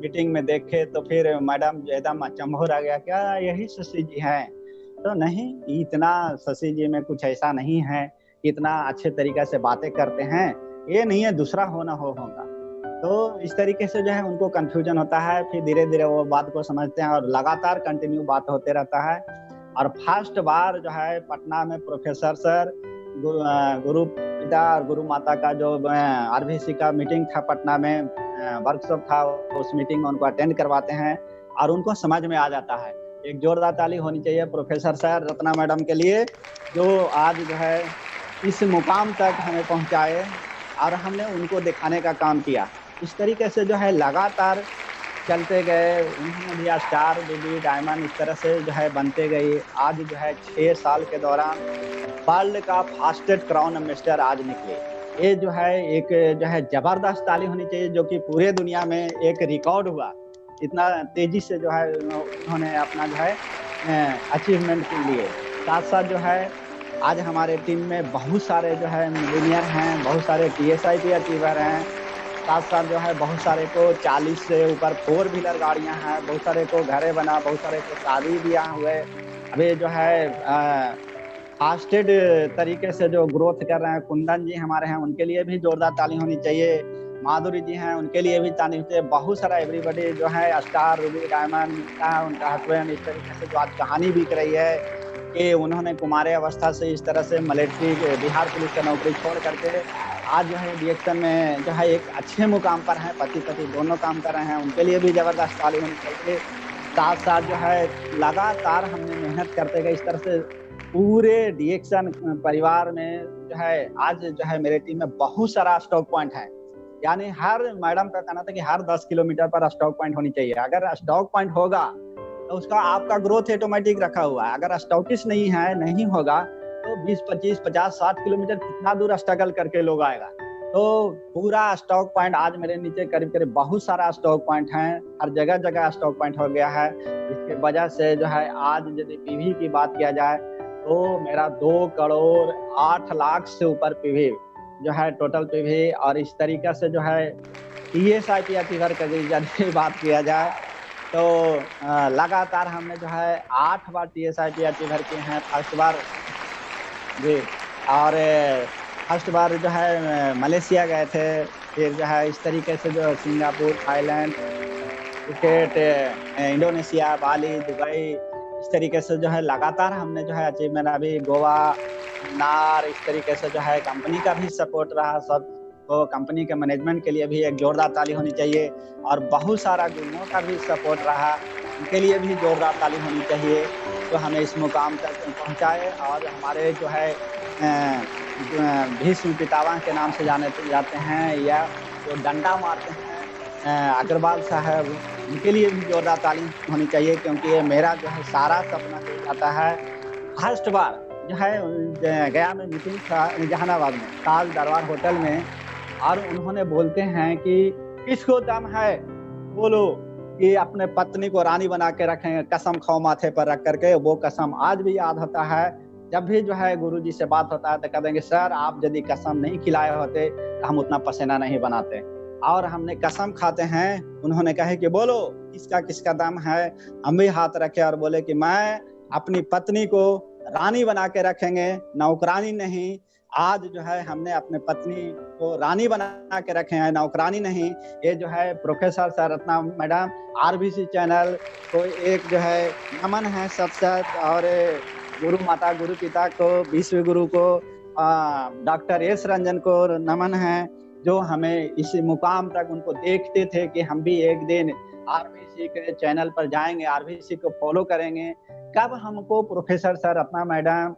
मीटिंग में देखे तो फिर मैडम एकदम अचंभव रह गया, क्या यही शशि जी हैं? तो नहीं, इतना शशि जी में कुछ ऐसा नहीं है, इतना अच्छे तरीके से बातें करते हैं, ये नहीं है, दूसरा होगा। तो इस तरीके से जो है उनको कंफ्यूजन होता है। फिर धीरे धीरे वो बात को समझते हैं और लगातार कंटिन्यू बात होते रहता है। और फर्स्ट बार जो है पटना में प्रोफेसर सर, गुरु पिता और गुरु माता का जो आरबीसी का मीटिंग था पटना में, वर्कशॉप था, उस मीटिंग में उनको अटेंड करवाते हैं और उनको समझ में आ जाता है। एक जोरदार ताली होनी चाहिए प्रोफेसर सर रत्ना मैडम के लिए, जो आज जो है इस मुकाम तक हमें पहुंचाए और हमने उनको दिखाने का काम किया। इस तरीके से जो है लगातार चलते गए, उन्होंने भी स्टार, रूबी, डायमंड इस तरह से जो है बनते गई। आज जो है 6 साल के दौरान वर्ल्ड का फास्टेस्ट क्राउन एम्बेसडर आज निकले। ये जो है एक जो है जबरदस्त ताली होनी चाहिए, जो कि पूरे दुनिया में एक रिकॉर्ड हुआ। इतना तेजी से जो है उन्होंने अपना जो है अचीवमेंट के लिए। साथ साथ जो है आज हमारे टीम में बहुत सारे जो है मिलीनियर हैं, बहुत सारे PSIP अचीवर हैं, साथ साथ जो है बहुत सारे को 40 से ऊपर 4 व्हीलर गाड़ियां हैं, बहुत सारे को घरे बना, बहुत सारे को शादी ब्याह हुए। अभी जो है फास्टेड तरीके से जो ग्रोथ कर रहे हैं, कुंदन जी हमारे हैं, उनके लिए भी जोरदार ताली होनी चाहिए। माधुरी जी हैं, उनके लिए भी ताली होनी चाहिए। बहुत सारा एवरीबॉडी जो है स्टार, रूबी, डायमंड, उनका हस्बैंड, इस तरीके से जो आज कहानी बिक रही है कि उन्होंने कुमारी अवस्था से इस तरह से मिलिट्री बिहार पुलिस का नौकरी छोड़ करके आज जो है डिएक्शन में जो है एक अच्छे मुकाम पर हैं, पति-पत्नी दोनों काम कर रहे हैं, उनके लिए भी ज़बरदस्त ताली होनी चाहिए। साथ-साथ जो है लगातार हमने मेहनत करते गए इस तरह से पूरे डिएक्शन परिवार में जो है आज जो है मेरे टीम में बहुत सारा स्टॉक पॉइंट है। यानी हर मैडम का कहना था कि हर 10 किलोमीटर पर स्टॉक पॉइंट होनी चाहिए। अगर स्टॉक पॉइंट होगा तो उसका आपका ग्रोथ ऑटोमेटिक रखा हुआ है। अगर स्टॉकिस्ट नहीं है, नहीं होगा तो 20, 25, 50, 60 किलोमीटर कितना दूर स्ट्रगल करके लोग आएगा। तो पूरा स्टॉक पॉइंट आज मेरे नीचे करीब-करीब बहुत सारा स्टॉक पॉइंट है। हर जगह-जगह स्टॉक पॉइंट हो गया है। इसकी वजह से जो है आज यदि पीवी की बात किया जाए तो मेरा 2 करोड़ 8 लाख से ऊपर पीवी जो है टोटल पीवी और इस तरीके से जो है टीएसआईपी अचीवर का यदि बात किया जाए तो लगातार हमने जो है 8 बार टीएसआईपी अचीवर किए हैं। फर्स्ट बार जी और फर्स्ट बार जो है मलेशिया गए थे, फिर जो है इस तरीके से जो सिंगापुर, थाईलैंड, फुकेट, इंडोनेशिया, बाली, दुबई इस तरीके से जो है लगातार हमने जो है अचीवमेंट अभी गोवा, मुन्नार इस तरीके से जो है कंपनी का भी सपोर्ट रहा सब तो कंपनी के मैनेजमेंट के लिए भी एक जोरदार ताली होनी चाहिए और बहुत सारा गुरुओं का भी सपोर्ट रहा, उनके लिए भी जोरदार ताली होनी चाहिए तो हमें इस मुकाम तक पहुँचाए और हमारे जो है भीष्म पितामह के नाम से जाने जाते हैं या जो डंडा मारते हैं अग्रवाल साहब उनके लिए भी जोरदार ताली होनी चाहिए क्योंकि ये मेरा जो है सारा सपना हो जाता है। फर्स्ट बार जो है गया में मीटिंग था जहानाबाद में ताज दरबार होटल में और उन्होंने बोलते हैं कि किसको दम है बोलो कि अपने पत्नी को रानी बना के रखेंगे, कसम खाओ माथे पर रख करके। वो कसम आज भी याद होता है। जब भी जो है गुरुजी से बात होता है तो कह देंगे सर आप यदि कसम नहीं खिलाए होते तो हम उतना पसीना नहीं बनाते और हमने कसम खाते हैं। उन्होंने कहे कि बोलो किसका किसका दम है, हम भी हाथ रखे और बोले कि मैं अपनी पत्नी को रानी बना के रखेंगे, नौकरानी नहीं। आज जो है हमने अपने पत्नी को रानी बना के रखे हैं, नौकरानी नहीं। ये जो है प्रोफेसर सररत्ना मैडम आरबीसी चैनल को एक जो है नमन है सत और गुरु माता गुरु पिता को विश्व गुरु को डॉक्टर एस रंजन को नमन है जो हमें इस मुकाम तक उनको देखते थे कि हम भी एक दिन आरबीसी के चैनल पर जाएंगे, आरबीसी को फॉलो करेंगे। कब हमको प्रोफेसर सररत्ना मैडम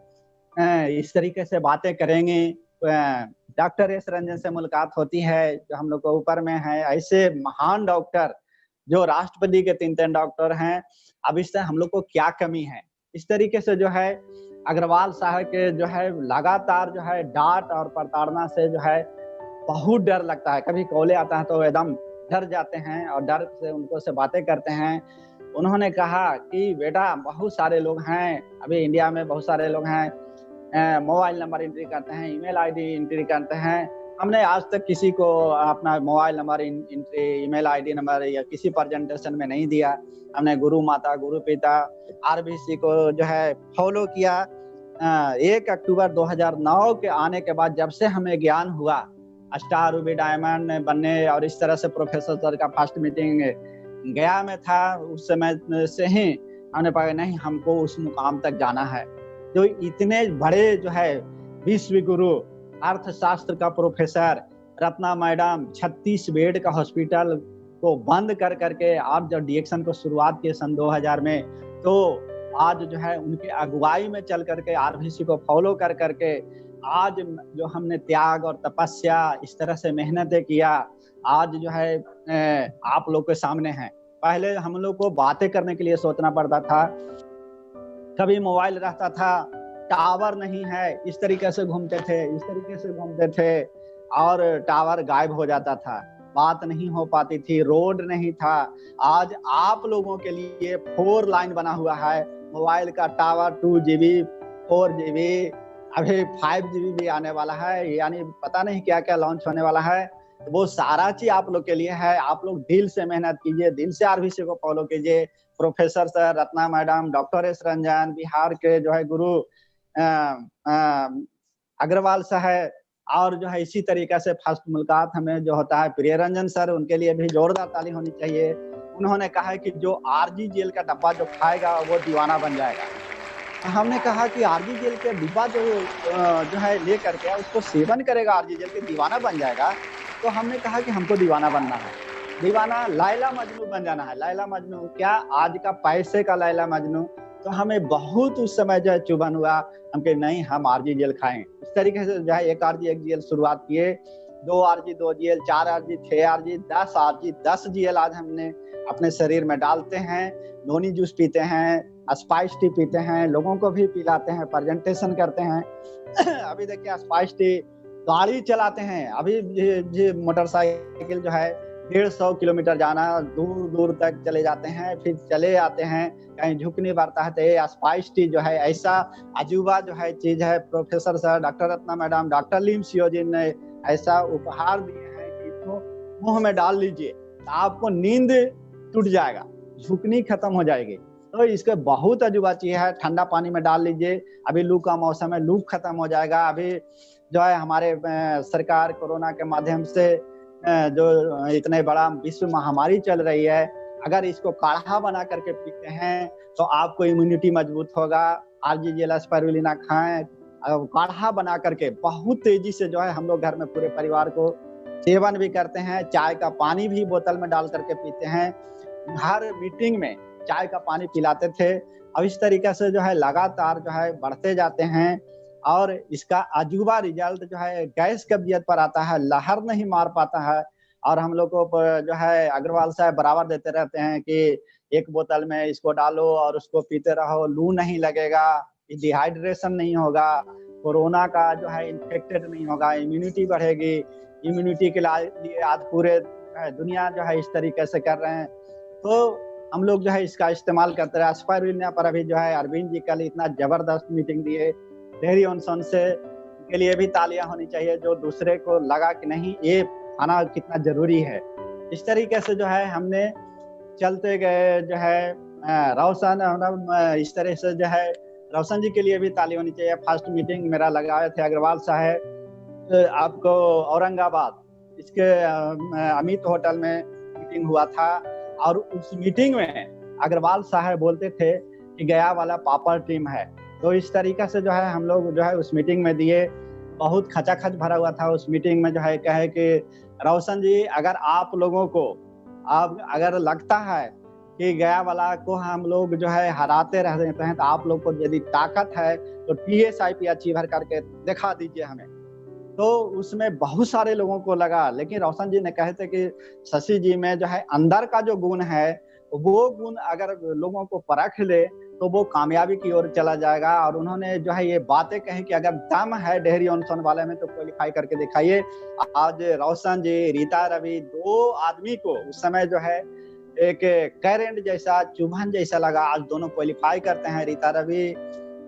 इस तरीके से बातें करेंगे, डॉक्टर एस रंजन से मुलाकात होती है जो हम लोग को ऊपर में है। ऐसे महान डॉक्टर जो राष्ट्रपति के 3 डॉक्टर हैं, अब इससे हम लोग को क्या कमी है। इस तरीके से जो है अग्रवाल साहब के जो है लगातार जो है डांट और प्रताड़ना से जो है बहुत डर लगता है। कभी कॉले आता है तो एकदम डर जाते हैं और डर से उनको से बातें करते हैं। उन्होंने कहा कि बेटा बहुत सारे लोग हैं अभी इंडिया में, बहुत सारे लोग हैं मोबाइल नंबर एंट्री करते हैं, ईमेल आईडी एंट्री करते हैं। हमने आज तक किसी को अपना mobile number entry, email ID number या किसी प्रेजेंटेशन में नहीं दिया। हमने गुरु माता गुरु पिता आरबीसी को जो है फॉलो किया। 1 अक्टूबर 2009 के आने के बाद जब से हमें ज्ञान हुआ स्टार रूबी डायमंड बनने और इस तरह से प्रोफेसर सर का फर्स्ट मीटिंग गया में था, उस समय से ही हमने पाया नहीं हमको उस मुकाम तक जाना है। जो इतने बड़े जो है विश्व गुरु अर्थशास्त्र का प्रोफेसर रत्ना मैडम 36 बेड का हॉस्पिटल को बंद कर करके आप जब डिएक्शन को शुरुआत किए सन 2000 में तो आज जो है उनके अगुवाई में चल करके आरबीसी को फॉलो कर करके आज जो हमने त्याग और तपस्या इस तरह से मेहनतें किया आज जो है आप लोग के सामने है। पहले हम लोग को बातें करने के लिए सोचना पड़ता था, कभी मोबाइल रहता था, टावर नहीं है, इस तरीके से घूमते थे और टावर गायब हो जाता था, बात नहीं हो पाती थी, रोड नहीं था। आज आप लोगों के लिए 4 लाइन बना हुआ है, मोबाइल का टावर 2 GB 4 GB अभी 5 GB भी आने वाला है, यानी पता नहीं क्या क्या लॉन्च होने वाला है। वो सारा चीज आप लोग के लिए है। आप लोग दिल से मेहनत कीजिए, दिल से आरबीसी को फॉलो कीजिए। Professor sir Ratna madam, doctor S Ranjan, Bihar के जो है गुरु अग्रवाल साहब और जो है इसी तरीके से फर्स्ट मुलाकात हमें जो होता है प्रिय रंजन सर, उनके लिए भी जोरदार ताली होनी चाहिए। उन्होंने कहा है कि जो आरजी जेल का डब्बा जो खाएगा वो दीवाना बन जाएगा। हमने कहा कि आरजी जेल के डिब्बा जो है ले करके उसको सेवन करेगा, आरजी जेल के दीवाना बन जाएगा। तो हमने कहा कि हमको दीवाना बनना है, दीवाना लैला मजनू बन जाना है। लैला मजनू क्या, आज का पैसे का लैला मजनू। तो हमें बहुत उस समय जो है चुभन हुआ, हम कहे नहीं, हम आरजी जेल खाएं। इस तरीके से जो है एक आरजी एक जेल शुरुआत किए, 2 RG 2 gel, 4 RG 6 RG 10 RG 10 gel आज हमने अपने शरीर में डालते हैं। नोनी जूस पीते हैं, स्पाइस टी पीते हैं, लोगों को भी पिलाते हैं, प्रेजेंटेशन करते हैं। अभी देखिए स्पाइस टी, गाड़ी चलाते हैं। अभी ये मोटरसाइकिल जो है 150 किलोमीटर जाना, दूर दूर तक चले जाते हैं, फिर चले आते हैं, कहीं झुक नहीं पड़ता है। तो ये स्पाइस टी जो है ऐसा अजूबा जो है चीज है। Professor sir, doctor Ratna madam, doctor लीम सियोजिन ने ऐसा उपहार दिए हैं कि इसको मुंह में डाल लीजिए, आपको नींद टूट जाएगा, झुकनी खत्म हो जाएगी। तो इसके बहुत अजूबा चीज है। ठंडा पानी में डाल लीजिए, अभी लू का मौसम है, लू खत्म हो जाएगा। अभी जो है हमारे सरकार कोरोना के माध्यम से जो इतने बड़ा विश्व महामारी चल रही है, अगर इसको काढ़ा बना करके पीते हैं तो आपको इम्यूनिटी मजबूत होगा। आरजी जेल स्पाइरुलिना खाएं, काढ़ा बना करके बहुत तेजी से जो है हम लोग घर में पूरे परिवार को सेवन भी करते हैं। चाय का पानी भी बोतल में डाल करके पीते हैं। हर मीटिंग में चाय का पानी पिलाते थे। अब इस तरीके से जो है लगातार जो है बढ़ते जाते हैं, और इसका अजूबा रिजल्ट जो है गैस कब्जियत पर आता है, लहर नहीं मार पाता है। और हम लोग को जो है अग्रवाल साहब बराबर देते रहते हैं कि एक बोतल में इसको डालो और उसको पीते रहो, लू नहीं लगेगा, डिहाइड्रेशन नहीं होगा, कोरोना का जो है इन्फेक्टेड नहीं होगा, इम्यूनिटी बढ़ेगी। इम्यूनिटी के लिए आज पूरे दुनिया जो है इस तरीके से कर रहे हैं। तो हम लोग जो है इसका इस्तेमाल करते रहे। स्पाइरुलिना पर अभी जो है अरविंद जी कल इतना जबरदस्त मीटिंग दिए, डेयरी ऑनसन से के लिए भी तालियां होनी चाहिए, जो दूसरे को लगा कि नहीं ये खाना कितना जरूरी है। इस तरीके से जो है हमने चलते गए जो है रोशन, इस तरह से जो है रोशन जी के लिए भी ताली होनी चाहिए। फर्स्ट मीटिंग मेरा लगाए थे अग्रवाल साहब आपको औरंगाबाद, इसके अमित होटल में मीटिंग हुआ था। और उस मीटिंग में अग्रवाल साहब बोलते थे कि गया वाला पापड़ टीम है। तो इस तरीके से जो है हम लोग जो है उस मीटिंग में दिए, बहुत खचाखच भरा हुआ था उस मीटिंग में। जो है कहे कि रोशन जी, अगर आप लोगों को अगर लगता है कि गया वाला को हम लोग जो है हराते रहते हैं, तो आप लोग को यदि ताकत है तो TSIP अचीवर करके दिखा दीजिए हमें। तो उसमें बहुत सारे लोगों को लगा, लेकिन रोशन जी ने कहे थे कि शशि जी में जो है अंदर का जो गुण है, वो गुण अगर लोगों को परख ले तो वो कामयाबी की ओर चला जाएगा। और उन्होंने जो है ये बातें कही कि अगर दम है डेयरी ऑनसन वाले में तो क्वालिफाई करके दिखाइए। आज रोशन जी, रीता रवि, 2 आदमी को उस समय जो है एक करेंट जैसा, चुभन जैसा लगा। आज दोनों क्वालिफाई करते हैं, रीता रवि,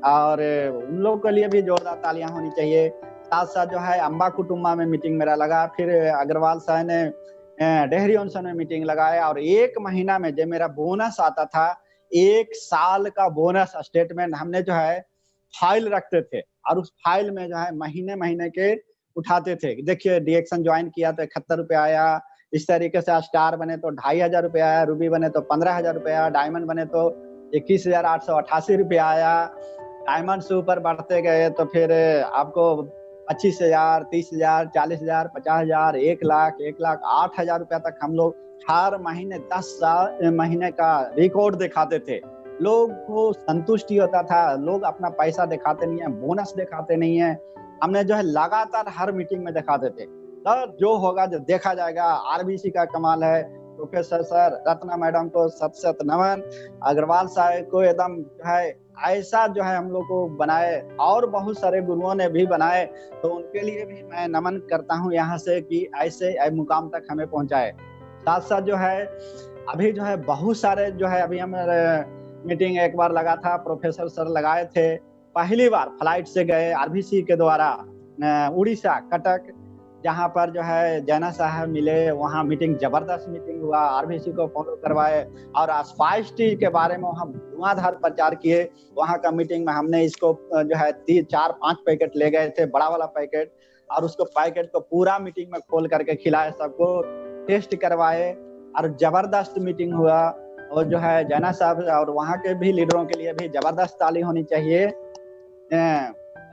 और उन लोगों के लिए भी जोरदार तालियां होनी चाहिए। साथ साथ जो है अम्बा कुटुम्बा में मीटिंग मेरा लगा, फिर अग्रवाल साहब ने डेहरी ऑनसन में मीटिंग लगाया। और 1 महीना में जब मेरा बोनस आता था, 1 साल का बोनस स्टेटमेंट हमने जो है फाइल रखते थे, और उस फाइल में जो है महीने महीने के उठाते थे। देखिए डीएक्शन ज्वाइन किया तो 71 रुपये आया, इस तरीके से स्टार बने तो 2500 रुपये आया, रूबी बने तो 15,000 रुपये आया, डायमंड बने तो 21,888 रुपये आया। डायमंड से ऊपर बढ़ते गए तो फिर आपको 25,000, 30,000, 40,000, 50,000, 1,00,000, 1,00,000, 8,000 रुपया तक हम लोग हर महीने 10 महीने का रिकॉर्ड दिखाते थे। लोग को संतुष्टि होता था, लोग अपना पैसा दिखाते नहीं है, बोनस दिखाते नहीं है। हमने जो है लगातार हर मीटिंग में दिखाते थे। तो जो होगा जो देखा जाएगा। आरबीसी का कमाल है, प्रोफेसर सर, रत्ना मैडम को सत सत नमन, अग्रवाल साहब को एकदम जो है ऐसा जो है हम लोग को बनाए, और बहुत सारे गुरुओं ने भी बनाए, तो उनके लिए भी मैं नमन करता हूँ यहाँ से कि ऐसे मुकाम तक हमें पहुंचाए। साथ साथ जो है अभी जो है बहुत सारे जो है, अभी हमारे मीटिंग एक बार लगा था, प्रोफेसर सर लगाए थे, पहली बार फ्लाइट से गए आरबीसी के द्वारा उड़ीसा कटक, जहाँ पर जो है जैना साहब मिले, वहाँ मीटिंग जबरदस्त मीटिंग हुआ, आरबीसी को फॉलो करवाए और स्पाइस टी के बारे में वहाँ धुआंधार प्रचार किए। वहाँ का मीटिंग में हमने इसको जो है 3, 4, 5 पैकेट ले गए थे, बड़ा वाला पैकेट, और उसको पैकेट को पूरा मीटिंग में खोल करके खिलाए, सबको टेस्ट करवाए, और जबरदस्त मीटिंग हुआ। और जो है जैना साहब और वहाँ के भी लीडरों के लिए भी जबरदस्त ताली होनी चाहिए।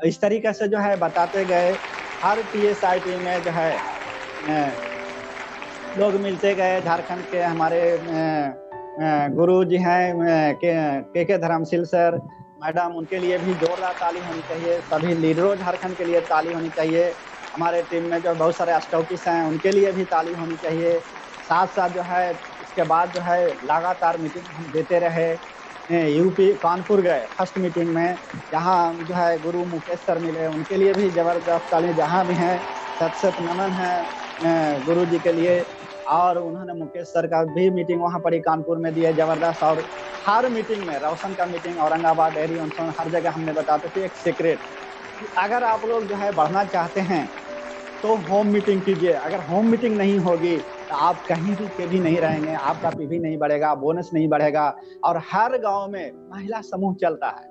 इस तरीके से जो है बताते गए, हर PSIT में जो है लोग मिलते गए। झारखंड के हमारे गुरु जी हैं के धर्मशील सर मैडम, उनके लिए भी जोरदार ताली होनी चाहिए। सभी लीडरों झारखंड के लिए ताली होनी चाहिए। हमारे टीम में जो बहुत सारे स्टॉकिस्ट हैं उनके लिए भी ताली होनी चाहिए। साथ साथ जो है इसके बाद जो है लगातार मीटिंग हम देते रहे। यूपी कानपुर गए फर्स्ट मीटिंग में, जहाँ जो है गुरु मुकेश सर मिले, उनके लिए भी जबरदस्त ताली। जहाँ भी हैं सत नमन है गुरु जी के लिए। और उन्होंने मुकेश सर का भी मीटिंग वहाँ पर ही कानपुर में दिया जबरदस्त। और हर मीटिंग में रोशन का meeting Aurangabad dairy on her जगह हमने बताते थे एक सीक्रेट, अगर आप लोग जो है बढ़ना चाहते हैं तो होम मीटिंग कीजिए। अगर होम मीटिंग नहीं होगी तो आप कहीं भी नहीं रहेंगे, आपका पीवी नहीं बढ़ेगा, बोनस नहीं बढ़ेगा। और हर गांव में महिला समूह चलता है,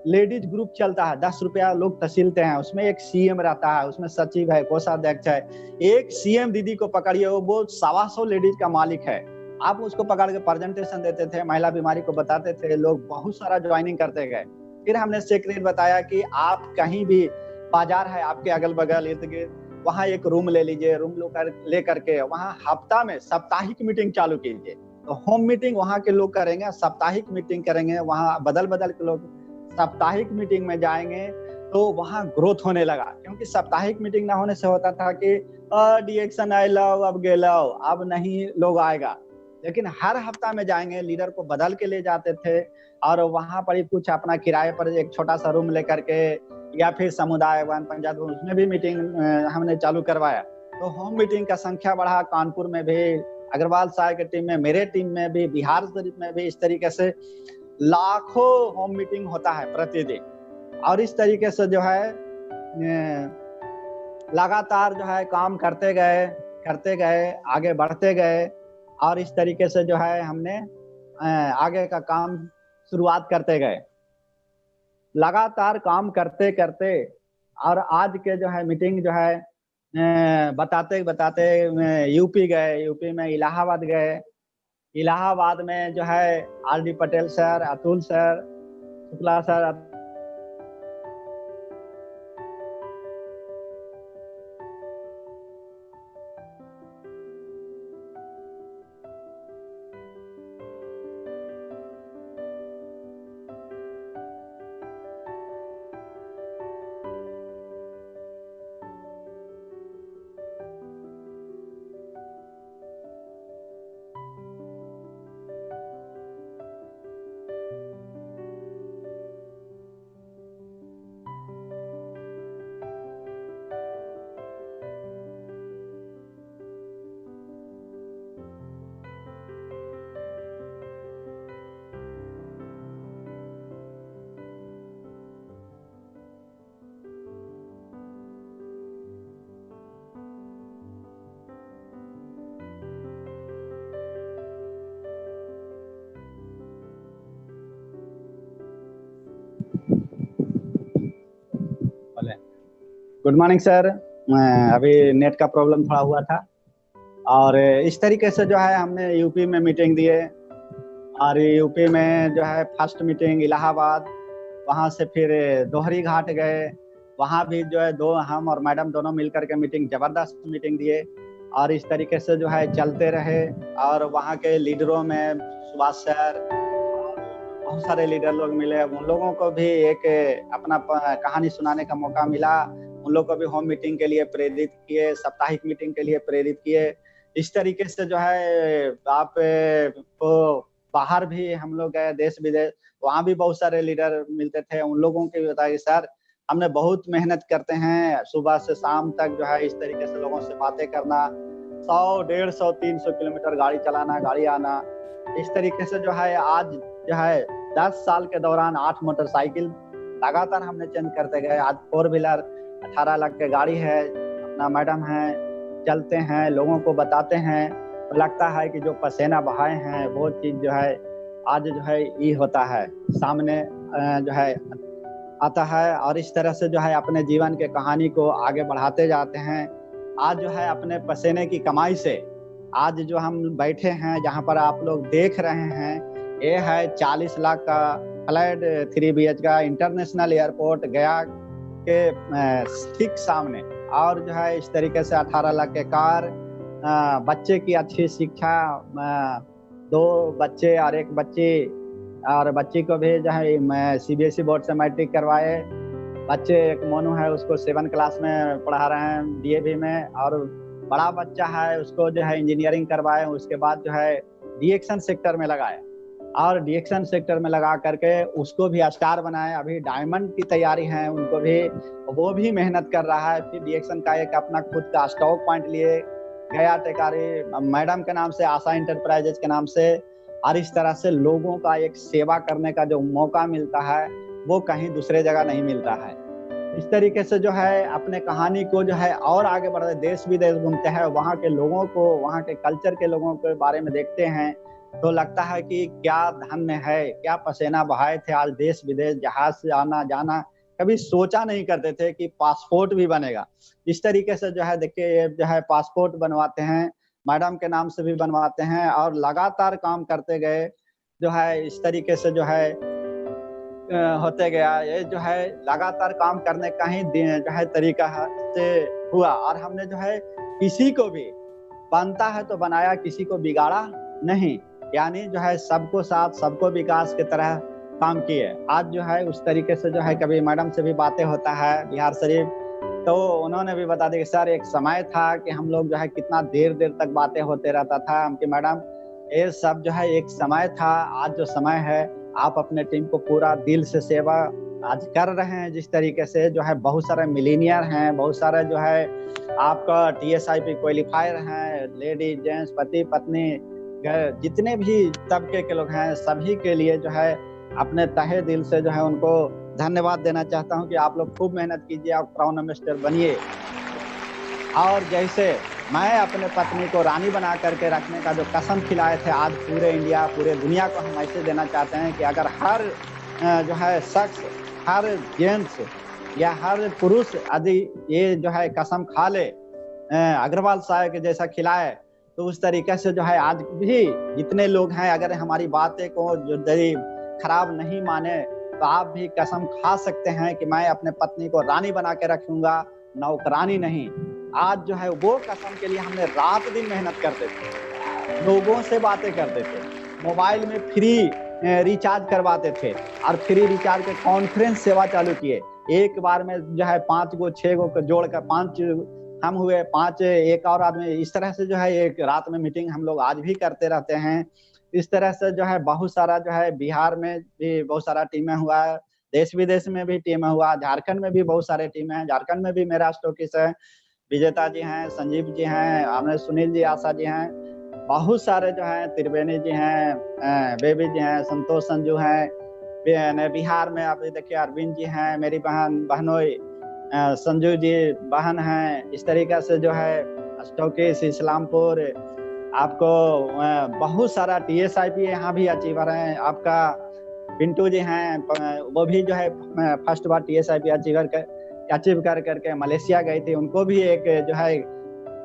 लेडीज ग्रुप चलता है, 10 रुपया लोग तहसीलते हैं, उसमें एक CM रहता है, उसमें सचिव है, कोषाध्यक्ष है। एक CM दीदी को पकड़िए, वो 125 लेडीज का मालिक है। आप उसको पकड़ के प्रेजेंटेशन देते थे, महिला बीमारी को बताते थे, लोग बहुत सारा ज्वाइनिंग करते गए। फिर हमने सीक्रेट बताया कि आप कहीं भी बाजार है आपके अगल बगल इर्द गिर्द, वहाँ एक रूम ले लीजिए, रूम ले करके वहाँ हफ्ता में साप्ताहिक मीटिंग चालू कीजिए। तो होम मीटिंग वहाँ के लोग करेंगे, साप्ताहिक मीटिंग करेंगे, वहाँ बदल बदल के लोग साप्ताहिक मीटिंग में जाएंगे तो वहाँ ग्रोथ होने लगा। क्योंकि साप्ताहिक मीटिंग ना होने से होता था कि डिएक्शन आए लो अब गे लो, अब नहीं लोग आएगा। लेकिन हर हफ्ता में जाएंगे, लीडर को बदल के ले जाते थे और वहाँ पर ही कुछ अपना किराए पर एक छोटा सा रूम लेकर के या फिर समुदाय वन पंचायत उसमें भी मीटिंग हमने चालू करवाया। तो होम मीटिंग का संख्या बढ़ा। कानपुर में भी अग्रवाल साहब की टीम में, मेरे टीम में भी, बिहार शरीफ में भी इस तरीके से लाखों होम मीटिंग होता है प्रतिदिन। और इस तरीके से जो है लगातार जो है काम करते गए आगे बढ़ते गए। और इस तरीके से जो है हमने आगे का काम शुरुआत करते गए, लगातार काम करते करते। और आज के जो है मीटिंग जो है बताते बताते यूपी गए, यूपी में इलाहाबाद गए। इलाहाबाद में जो है RD Patel sir, Atul sir, Shukla sir, good morning sir. अभी नेट का प्रॉब्लम थोड़ा हुआ था। और इस तरीके से जो है हमने यूपी में मीटिंग दिए। और यूपी में जो है फर्स्ट मीटिंग इलाहाबाद, वहाँ से फिर दोहरी घाट गए, वहाँ भी जो है हम और मैडम दोनों मिलकर के मीटिंग जबरदस्त मीटिंग दिए। और इस तरीके से जो है चलते रहे। और वहाँ के लीडरों में सुभाष सर, बहुत सारे लीडर लोग मिले, उन लोगों को भी एक अपना कहानी सुनाने का मौका मिला। उन लोगों को भी होम मीटिंग के लिए प्रेरित किए, साप्ताहिक मीटिंग के लिए प्रेरित किए। इस तरीके से जो है आप को बाहर भी हम लोग गए, देश विदेश, वहाँ भी बहुत सारे लीडर मिलते थे। उन लोगों के भी बताया कि सर हमने बहुत मेहनत करते हैं, सुबह से शाम तक जो है इस तरीके से लोगों से बातें करना, 100, 150, 300 किलोमीटर गाड़ी चलाना, गाड़ी आना। इस तरीके से जो है आज जो है 10 साल के दौरान 8 मोटरसाइकिल लगातार हमने चेंज करते गए। आज 4 व्हीलर 18 लाख की गाड़ी है, अपना मैडम है, चलते हैं, लोगों को बताते हैं। तो लगता है कि जो पसीना बहाए हैं वो चीज जो है आज जो है ये होता है, सामने जो है आता है। और इस तरह से जो है अपने जीवन के कहानी को आगे बढ़ाते जाते हैं। आज जो है अपने पसीने की कमाई से आज जो हम बैठे हैं, जहाँ पर आप लोग देख रहे हैं, ये है 40 लाख का फ्लैट 3 BH का इंटरनेशनल एयरपोर्ट गया के ठीक सामने। और जो है इस तरीके से 18 लाख के कार, बच्चे की अच्छी शिक्षा, 2 बच्चे और 1 बच्ची, और बच्ची को भी जो है CBSE बोर्ड से मैट्रिक करवाए। बच्चे, एक मोनू है उसको 7 क्लास में पढ़ा रहे हैं DAV में, और बड़ा बच्चा है उसको जो है इंजीनियरिंग करवाए। उसके बाद जो है DXN सेक्टर में लगाए, और DXN सेक्टर में लगा करके उसको भी स्टार बनाए। अभी डायमंड की तैयारी है उनको भी, वो भी मेहनत कर रहा है। फिर DXN का एक अपना खुद का स्टॉक पॉइंट लिए गया टेकारी मैडम के नाम से, आशा इंटरप्राइजेज के नाम से। और इस तरह से लोगों का एक सेवा करने का जो मौका मिलता है वो कहीं दूसरे जगह नहीं मिलता है। इस तरीके से जो है अपने कहानी को जो है और आगे बढ़ते, देश विदेश घूमते हैं, वहाँ के लोगों को, वहाँ के कल्चर के लोगों के बारे में देखते हैं, तो लगता है कि क्या धन्य है, क्या पसीना बहाए थे। आज देश विदेश जहाज से आना जाना, कभी सोचा नहीं करते थे कि पासपोर्ट भी बनेगा। इस तरीके से जो है देखिए, ये जो है पासपोर्ट बनवाते हैं, मैडम के नाम से भी बनवाते हैं, और लगातार काम करते गए। जो है इस तरीके से जो है होते गया। ये जो है लगातार काम करने का ही जो है तरीका से हुआ। और हमने जो है किसी को भी बनता है तो बनाया, किसी को बिगाड़ा नहीं। यानी जो है सबको साथ, सबको विकास की तरह काम किए। आज जो है उस तरीके से जो है कभी मैडम से भी बातें होता है बिहार शरीफ, तो उन्होंने भी बता दिया कि सर एक समय था कि हम लोग जो है कितना देर तक बातें होते रहता था। हम कि मैडम ये सब जो है एक समय था, आज जो समय है आप अपने टीम को पूरा दिल से सेवा आज कर रहे हैं। जिस तरीके से जो है बहुत सारे मिलीनियर हैं, बहुत सारे जो है आपका TSIP क्वालिफायर हैं, लेडीज जेंट्स, पति पत्नी, जितने भी तबके के लोग हैं, सभी के लिए जो है अपने तहे दिल से जो है उनको धन्यवाद देना चाहता हूं कि आप लोग खूब मेहनत कीजिए, आप प्राउड मिनिस्टर बनिए। और जैसे मैं अपने पत्नी को रानी बना करके रखने का जो कसम खिलाए थे, आज पूरे इंडिया, पूरे दुनिया को हम ऐसे देना चाहते हैं कि अगर हर जो है शख्स, हर जेंट्स या हर पुरुष यदि ये जो है कसम खा ले, अग्रवाल साहब के जैसा खिलाए, तो उस तरीके से जो है आज भी जितने लोग हैं, अगर हमारी बातें को जो यदि खराब नहीं माने, तो आप भी कसम खा सकते हैं कि मैं अपने पत्नी को रानी बना के रखूंगा, नौकरानी नहीं। आज जो है वो कसम के लिए हमने रात दिन मेहनत करते थे, लोगों से बातें करते थे, मोबाइल में फ्री रिचार्ज करवाते थे, और फ्री रिचार्ज के कॉन्फ्रेंस सेवा चालू किए। एक बार में जो है 5 गो 6 गो को जोड़कर 5 हम हुए, 5 एक और आदमी, इस तरह से जो है एक रात में मीटिंग हम लोग आज भी करते रहते हैं। इस तरह से जो है बहुत सारा जो है बिहार में भी बहुत सारा टीमें हुआ है, देश विदेश में भी टीम हुआ, झारखंड में भी बहुत सारे टीम हैं। झारखंड में भी मेरा स्टॉकिस्ट है, विजेता जी हैं, संजीव जी हैं, हमने सुनील जी, आशा जी हैं, बहुत सारे जो हैं, त्रिवेणी जी हैं, बेबी जी हैं, संतोष संजू हैं। बिहार में आप देखिए अरविंद जी हैं, मेरी बहनोई संजू जी बहन हैं। इस तरीके से जो है स्टॉकिस्ट इस्लामपुर, आपको बहुत सारा TSIP यहाँ भी अचीवर हैं। आपका पिंटू जी हैं, वो भी जो है फर्स्ट बार TSIP अचीव कर करके मलेशिया गई थी। उनको भी एक जो है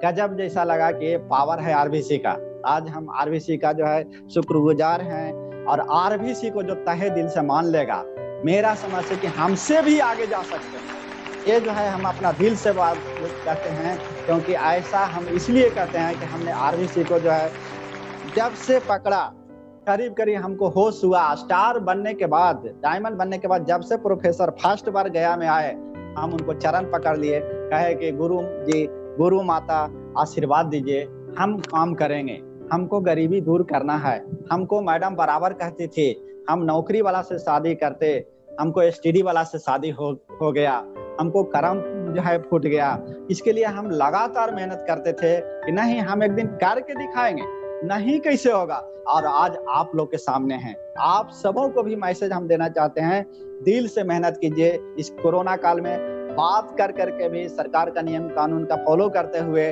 गजब जैसा लगा कि पावर है RBC का। आज हम RBC का जो है शुक्रगुजार हैं, और RBC को जो तहे दिल से मान लेगा, मेरा समझ है कि हमसे भी आगे जा सकते हैं। ये जो है हम अपना दिल से बात कहते हैं, क्योंकि ऐसा हम इसलिए कहते हैं कि हमने RBC को जो है जब से पकड़ा, करीब करीब हमको होश हुआ स्टार बनने के बाद, डायमंड बनने के बाद, जब से प्रोफेसर फर्स्ट बार गया में आए, हम उनको चरण पकड़ लिए, कहे कि गुरु जी, गुरु माता आशीर्वाद दीजिए, हम काम करेंगे, हमको गरीबी दूर करना है। हमको मैडम बराबर कहती थी, हम नौकरी वाला से शादी करते, हमको STD वाला से शादी हो गया, हमको कर्म जो है फूट गया। इसके लिए हम लगातार मेहनत करते थे कि नहीं, हम एक दिन करके दिखाएंगे, नहीं कैसे होगा। और आज आप लोग के सामने हैं। आप सबों को भी मैसेज हम देना चाहते हैं, दिल से मेहनत कीजिए। इस कोरोना काल में बात कर करके भी सरकार का नियम कानून का फॉलो करते हुए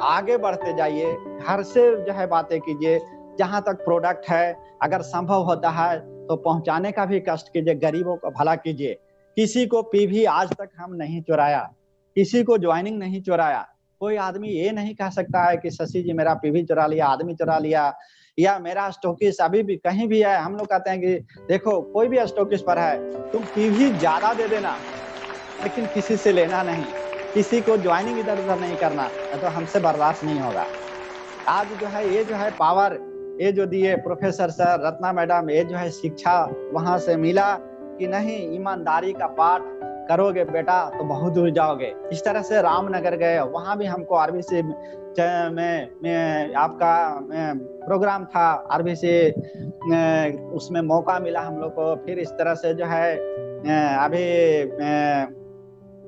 आगे बढ़ते जाइए। घर से जो है बातें कीजिए, जहां तक प्रोडक्ट है अगर संभव होता है तो पहुंचाने का भी कष्ट कीजिए, गरीबों को भला कीजिए। किसी को PV आज तक हम नहीं चुराया, किसी को ज्वाइनिंग नहीं चुराया। कोई आदमी ये नहीं कह सकता है कि शशि जी मेरा PV चुरा लिया, आदमी चुरा लिया, या मेरा स्टॉकिस्ट अभी भी कहीं भी है, हम लोग कहते हैं कि देखो कोई भी स्टॉकिस्ट पर है, तुम पीवी ज्यादा दे देना लेकिन किसी से लेना नहीं, किसी को ज्वाइनिंग इधर उधर नहीं करना, तो हमसे बर्दाश्त नहीं होगा। आज जो है ये जो है पावर ये जो दिए प्रोफेसर सर, रत्ना मैडम, ये जो है शिक्षा वहां से मिला कि नहीं ईमानदारी का पाठ करोगे बेटा तो बहुत दूर जाओगे। इस तरह से रामनगर गए, वहां भी हमको आरबीसी में आपका प्रोग्राम था, आरबीसी उसमें मौका मिला हम लोग को। फिर इस तरह से जो है अभी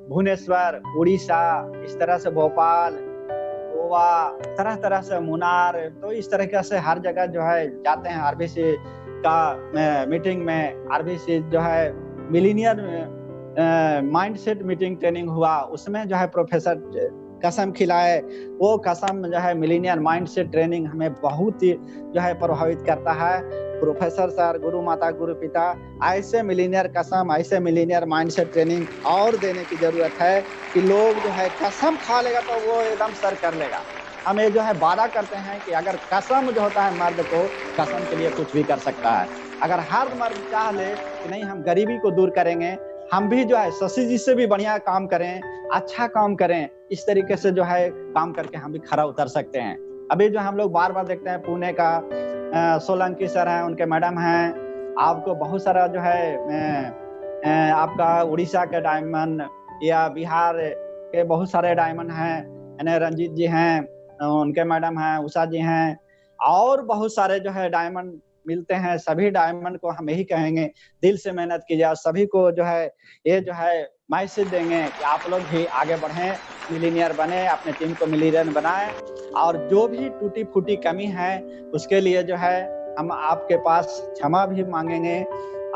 भुवनेश्वर, उड़ीसा, इस तरह से भोपाल, गोवा, तरह तरह से मुनार, तो इस तरीके से हर जगह जो है जाते हैं आरबीसी का मीटिंग में। आरबीसी जो है मिलीनियर माइंडसेट मीटिंग ट्रेनिंग हुआ, उसमें जो है प्रोफेसर कसम खिलाए, वो कसम जो है मिलीनियर माइंडसेट ट्रेनिंग हमें बहुत ही जो है प्रभावित करता है। प्रोफेसर सर, गुरु माता, गुरु पिता, ऐसे मिलीनियर कसम, ऐसे मिलीनियर माइंडसेट ट्रेनिंग और देने की जरूरत है कि लोग जो है कसम खा लेगा तो वो एकदम सर कर लेगा। हम ये जो है वादा करते हैं कि अगर कसम जो होता है मर्द को, कसम के लिए कुछ भी कर सकता है। अगर हर मर्द चाह ले कि नहीं हम गरीबी को दूर करेंगे, हम भी जो है शशि जी से भी बढ़िया काम करें, अच्छा काम करें, इस तरीके से जो है काम करके हम भी खरा उतर सकते हैं। अभी जो हम लोग बार बार देखते हैं पुणे का सोलंकी सर हैं, उनके मैडम हैं, आपको बहुत सारा जो है आपका उड़ीसा के डायमंड या बिहार के बहुत सारे डायमंड हैं, रंजीत जी हैं, उनके मैडम हैं, उषा जी हैं, और बहुत सारे जो है डायमंड मिलते हैं। सभी डायमंड को हम यही कहेंगे दिल से मेहनत कीजिए, सभी को जो है ये जो है मैसेज देंगे कि आप लोग भी आगे बढ़ें, मिलीनियर बने, अपने टीम को मिलीनियर बनाएं, और जो भी टूटी फूटी कमी है उसके लिए जो है हम आपके पास क्षमा भी मांगेंगे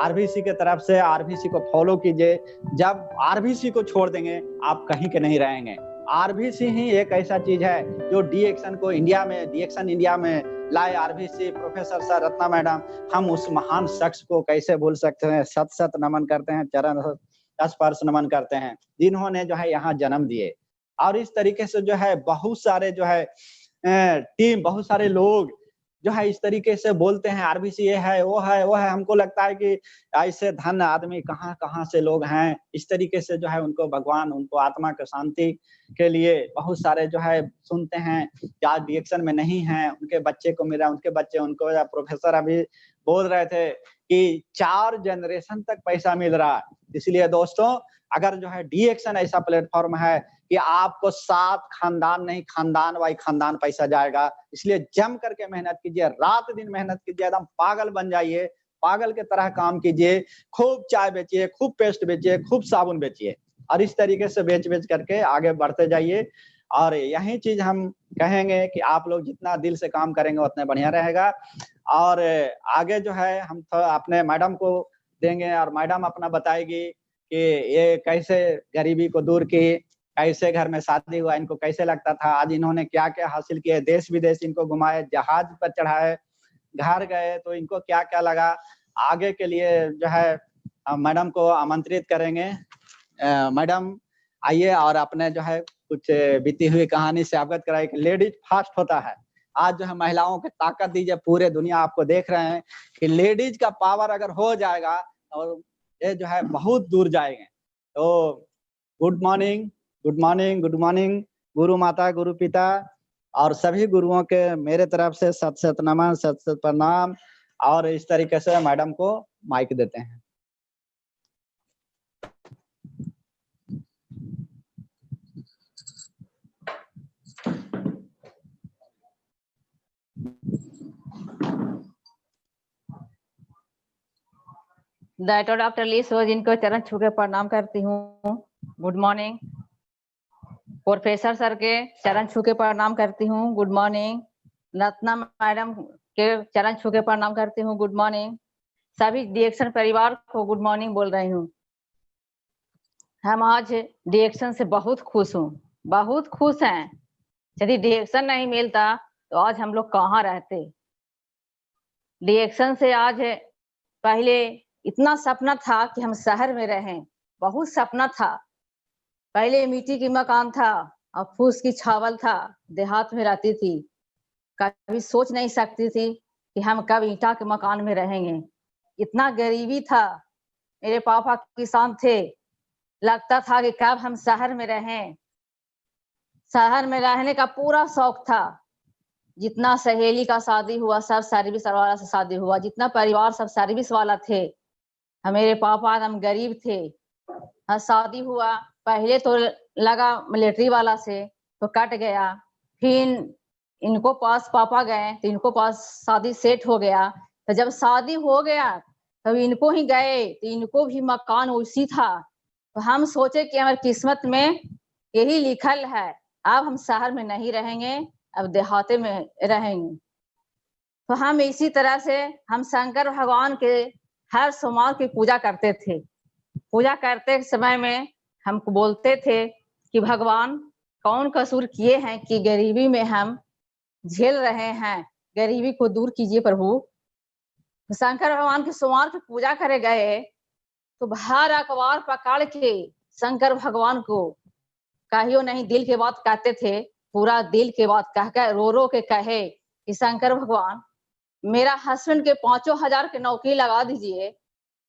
आरबीसी के तरफ से। आरबीसी को फॉलो कीजिए, जब आरबीसी को छोड़ देंगे आप कहीं के नहीं रहेंगे। आरबीसी ही एक ऐसा चीज है जो डीएक्शन को इंडिया में, डीएक्शन इंडिया में लाए। RBC, professor sir, Ratna madam, हम उस महान शख्स को कैसे भूल सकते हैं। सत सत नमन करते हैं, चरण स्पर्श नमन करते हैं, जिन्होंने जो है यहाँ जन्म दिए। और इस तरीके से जो है बहुत सारे जो है टीम, बहुत सारे लोग जो है इस तरीके से बोलते हैं आरबीसी ये है, वो है, वो है। हमको लगता है कि ऐसे धन आदमी कहाँ कहाँ से लोग हैं। इस तरीके से जो है उनको भगवान, उनको आत्मा की शांति के लिए बहुत सारे जो है सुनते हैं, आज डीएक्शन में नहीं है, उनके बच्चे को मिला, उनके बच्चे उनको, प्रोफेसर अभी बोल रहे थे कि 4 जनरेशन तक पैसा मिल रहा है। इसलिए दोस्तों, अगर जो है डीएक्शन ऐसा प्लेटफॉर्म है कि आपको 7 खानदान नहीं, खानदान वाई खानदान पैसा जाएगा। इसलिए जम करके मेहनत कीजिए, रात दिन मेहनत कीजिए, एकदम पागल बन जाइए, पागल के तरह काम कीजिए, खूब चाय बेचिए, खूब पेस्ट बेचिए, खूब साबुन बेचिए, और इस तरीके से बेच बेच करके आगे बढ़ते जाइए। और यही चीज हम कहेंगे कि आप लोग जितना दिल से काम करेंगे उतना बढ़िया रहेगा। और आगे जो है हम तो अपने मैडम को देंगे, और मैडम अपना बताएगी कि ये कैसे गरीबी को दूर की, कैसे घर में शादी हुआ, इनको कैसे लगता था, आज इन्होंने क्या क्या हासिल किए, देश विदेश इनको घुमाए, जहाज पर चढ़ाए, घर गए तो इनको क्या क्या लगा। आगे के लिए जो है मैडम को आमंत्रित करेंगे। मैडम आइए और अपने जो है कुछ बीती हुई कहानी से अवगत कराइए कि लेडीज फास्ट होता है। आज जो है महिलाओं की ताकत दीजिए, पूरे दुनिया आपको देख रहे हैं कि लेडीज का पावर अगर हो जाएगा और ये जो है बहुत दूर जाएंगे। तो good morning, good morning, good morning, गुरु माता, गुरु पिता और सभी गुरुओं के मेरे तरफ से सत सत नमन, सत सत प्रणाम। और इस तरीके से मैडम को माइक देते हैं। डायरेक्टर डॉक्टर ली सो, जिनको चरण छू के प्रणाम करती हूँ, गुड मॉर्निंग। प्रोफेसर सर के चरण छू के प्रणाम करती हूँ, गुड मॉर्निंग। रत्ना मैडम के चरण छू के प्रणाम करती हूँ, गुड मॉर्निंग। सभी डीएक्शन परिवार को गुड मॉर्निंग बोल रही हूँ। हम आज डीएक्शन से बहुत खुश हूँ, बहुत खुश हैं। यदि डीएक्शन नहीं मिलता तो आज हम लोग कहाँ रहते। डीएक्शन से आज पहले इतना सपना था कि हम शहर में रहें, बहुत सपना था। पहले मिट्टी की मकान था और फूस की छावल था, देहात में रहती थी। कभी सोच नहीं सकती थी कि हम कब ईंटा के मकान में रहेंगे। इतना गरीबी था, मेरे पापा किसान थे, लगता था कि कब हम शहर में रहें। शहर में रहने का पूरा शौक था। जितना सहेली का शादी हुआ सब सर्विस वाला से शादी हुआ, जितना परिवार सब सर्विस वाला थे। मेरे पापा एकदम गरीब थे। शादी हुआ, पहले तो लगा मिलिट्री वाला से, तो कट गया। फिर इनको पास पापा गए तो इनको पास शादी सेट हो गया। तो जब शादी हो गया तब इनको ही गए तो इनको भी मकान उसी था। तो हम सोचे कि हमारी किस्मत में यही लिखल है, अब हम शहर में नहीं रहेंगे, अब देहाते में रहेंगे। तो हम इसी तरह से हम शंकर भगवान के हर सोमवार की पूजा करते थे। पूजा करते समय में हमको बोलते थे कि भगवान कौन कसूर किए हैं कि गरीबी में हम झेल रहे हैं, गरीबी को दूर कीजिए प्रभु। तो शंकर भगवान के सोमवार की पूजा करे गए तो भर अखबार पकड़ के शंकर भगवान को कहियो नहीं दिल के बात कहते थे। पूरा दिल के बात कह कर रो रो के कहे कि शंकर भगवान मेरा हस्बैंड के 5,000 की नौकरी लगा दीजिए।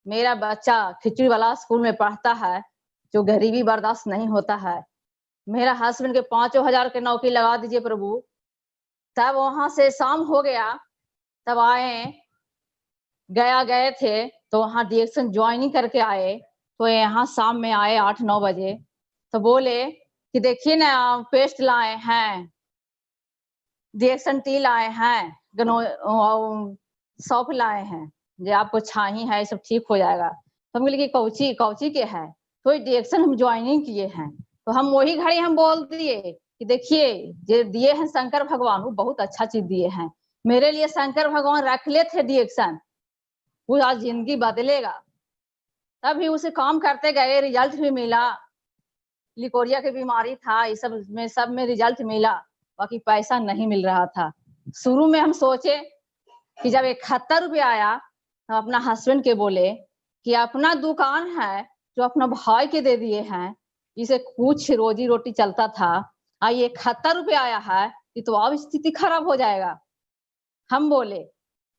मेरा बच्चा खिचड़ी वाला स्कूल में पढ़ता है, जो गरीबी बर्दाश्त नहीं होता है। मेरा हस्बैंड के 5,000 की नौकरी लगा दीजिए प्रभु। तब वहां से शाम हो गया, तब गए थे तो वहां डिएक्शन ज्वाइनिंग करके आए। तो यहाँ शाम में आए 8-9 बजे, तो बोले कि देखिए ना पेस्ट लाए हैं, डिएक्शन टी लाए हैं, सौंफ लाए हैं, जो आपको छाही है, सब ठीक हो जाएगा। तो हम बोले कि कौची कौची के है, तो डिएक्शन हम ज्वाइनिंग किए हैं। तो हम वही घड़ी हम बोल दिए कि देखिए जो दिए हैं शंकर भगवान, वो बहुत अच्छा चीज दिए हैं मेरे लिए। शंकर भगवान रख ले थे डिएक्शन, वो आज जिंदगी बदलेगा। तभी उसे काम करते गए, रिजल्ट भी मिला। लिकोरिया की बीमारी था, ये सब में रिजल्ट मिला, बाकी पैसा नहीं मिल रहा था। शुरू में हम सोचे कि जब 71 रुपया आया तो अपना हस्बैंड के बोले कि अपना दुकान है जो अपना भाई के दे दिए हैं, इसे कुछ रोजी रोटी चलता था, ये 71 रुपया आया है, ये तो अब स्थिति खराब हो जाएगा। हम बोले,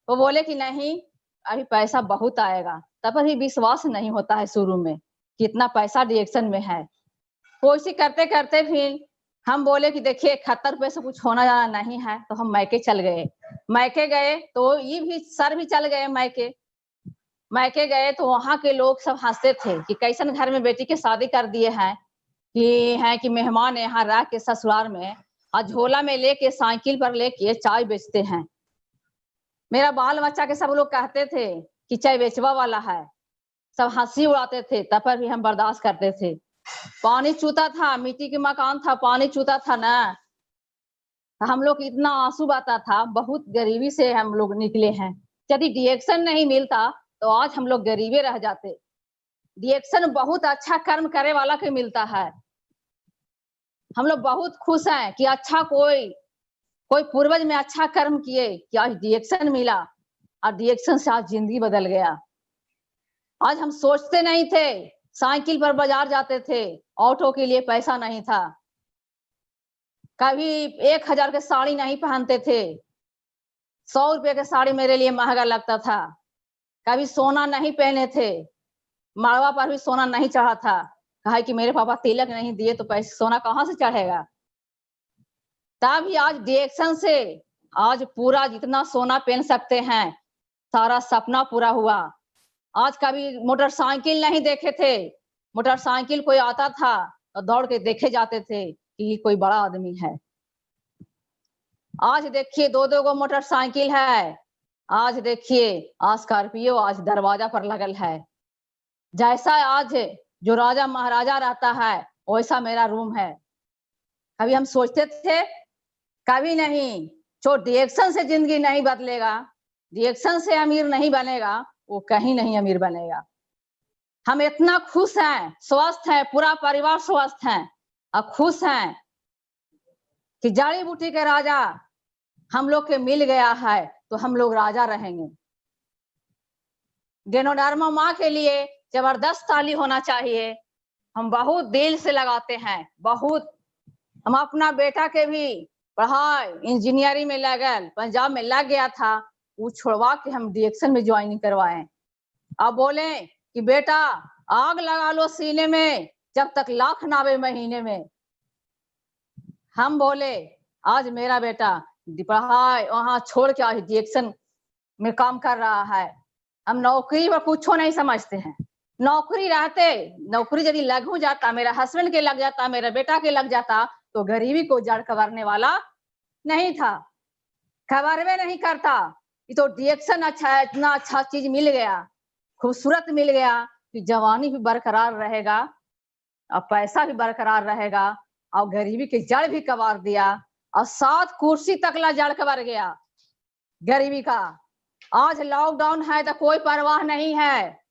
वो बोले कि नहीं अभी पैसा बहुत आएगा। तब भी विश्वास नहीं होता है शुरू में कितना पैसा डिएक्शन में है। कोशिश करते करते फिर हम बोले कि देखिए 71 रुपये से कुछ होना जाना नहीं है, तो हम मैके चल गए। मैके गए तो ये भी सर भी चल गए। मैके गए तो वहां के लोग सब हंसते थे कि कैसन घर में बेटी के शादी कर दिए हैं कि मेहमान यहाँ रह के ससुराल में और झोला में लेके साइकिल पर लेके चाय बेचते हैं। मेरा बाल बच्चा के सब लोग कहते थे कि चाय बेचवा वाला है, सब हंसी उड़ाते थे। तब पर भी हम बर्दाश्त करते थे। पानी चूता था, मिट्टी के मकान था, पानी चूता था ना, हम लोग इतना आंसू बहता था। बहुत गरीबी से हम लोग निकले हैं। यदि डिएक्शन नहीं मिलता तो आज हम लोग गरीबे रह जाते। डिएक्शन बहुत अच्छा कर्म करे वाला के मिलता है। हम लोग बहुत खुश हैं कि अच्छा कोई पूर्वज में अच्छा कर्म किए कि आज डिएक्शन मिला और डिएक्शन से आज जिंदगी बदल गया। आज हम सोचते नहीं थे, साइकिल पर बाजार जाते थे, ऑटो के लिए पैसा नहीं था, कभी 1,000 के साड़ी नहीं पहनते थे, 100 रुपये के साड़ी मेरे लिए महंगा लगता था। कभी सोना नहीं पहने थे, मड़वा पर भी सोना नहीं चढ़ा था, कहा कि मेरे पापा तिलक नहीं दिए तो पैसे सोना कहाँ से चढ़ेगा। तभी आज डिएक्शन से आज पूरा जितना सोना पहन सकते हैं, सारा सपना पूरा हुआ। आज कभी मोटरसाइकिल नहीं देखे थे, मोटरसाइकिल कोई आता था तो दौड़ के देखे जाते थे कि ये कोई बड़ा आदमी है। आज देखिए 2-2 गो मोटरसाइकिल है। आज देखिए स्कॉर्पियो आज दरवाजा पर लगल है। जैसा आज जो राजा महाराजा रहता है वैसा मेरा रूम है। कभी हम सोचते थे कभी नहीं, जो डिएक्शन से जिंदगी नहीं बदलेगा, डिएक्शन से अमीर नहीं बनेगा, वो कहीं नहीं अमीर बनेगा। हम इतना खुश हैं, स्वस्थ हैं, पूरा परिवार स्वस्थ हैं और खुश हैं कि जड़ी बूटी के राजा हम लोग के मिल गया है तो हम लोग राजा रहेंगे। गैनोडर्मा माँ के लिए जबरदस्त ताली होना चाहिए। हम बहुत दिल से लगाते हैं, बहुत। हम अपना बेटा के भी पढ़ाई इंजीनियरिंग में लगल, पंजाब में लग गया था, वो छुड़वा के हम डीएक्शन में ज्वाइनिंग करवाएं। अब बोले कि बेटा आग लगा लो सीने में जब तक लाख ना आवे महीने में। हम बोले आज मेरा बेटा पढ़ाई वहां छोड़ के आज डीएक्शन में काम कर रहा है। हम नौकरी पर कुछ नहीं समझते हैं। नौकरी रहते, नौकरी यदि लग हो जाता, मेरा हस्बैंड के लग जाता, मेरा बेटा के लग जाता, तो गरीबी को जड़ कबारने वाला नहीं था, खबरवे नहीं करता। ये तो डीएक्शन अच्छा है, इतना अच्छा चीज मिल गया, खूबसूरत मिल गया कि जवानी भी बरकरार रहेगा और पैसा भी बरकरार रहेगा और गरीबी की जड़ भी कबार दिया और 7 कुर्सी तक ला जड़ कबार गया गरीबी का। आज लॉकडाउन है तो कोई परवाह नहीं है,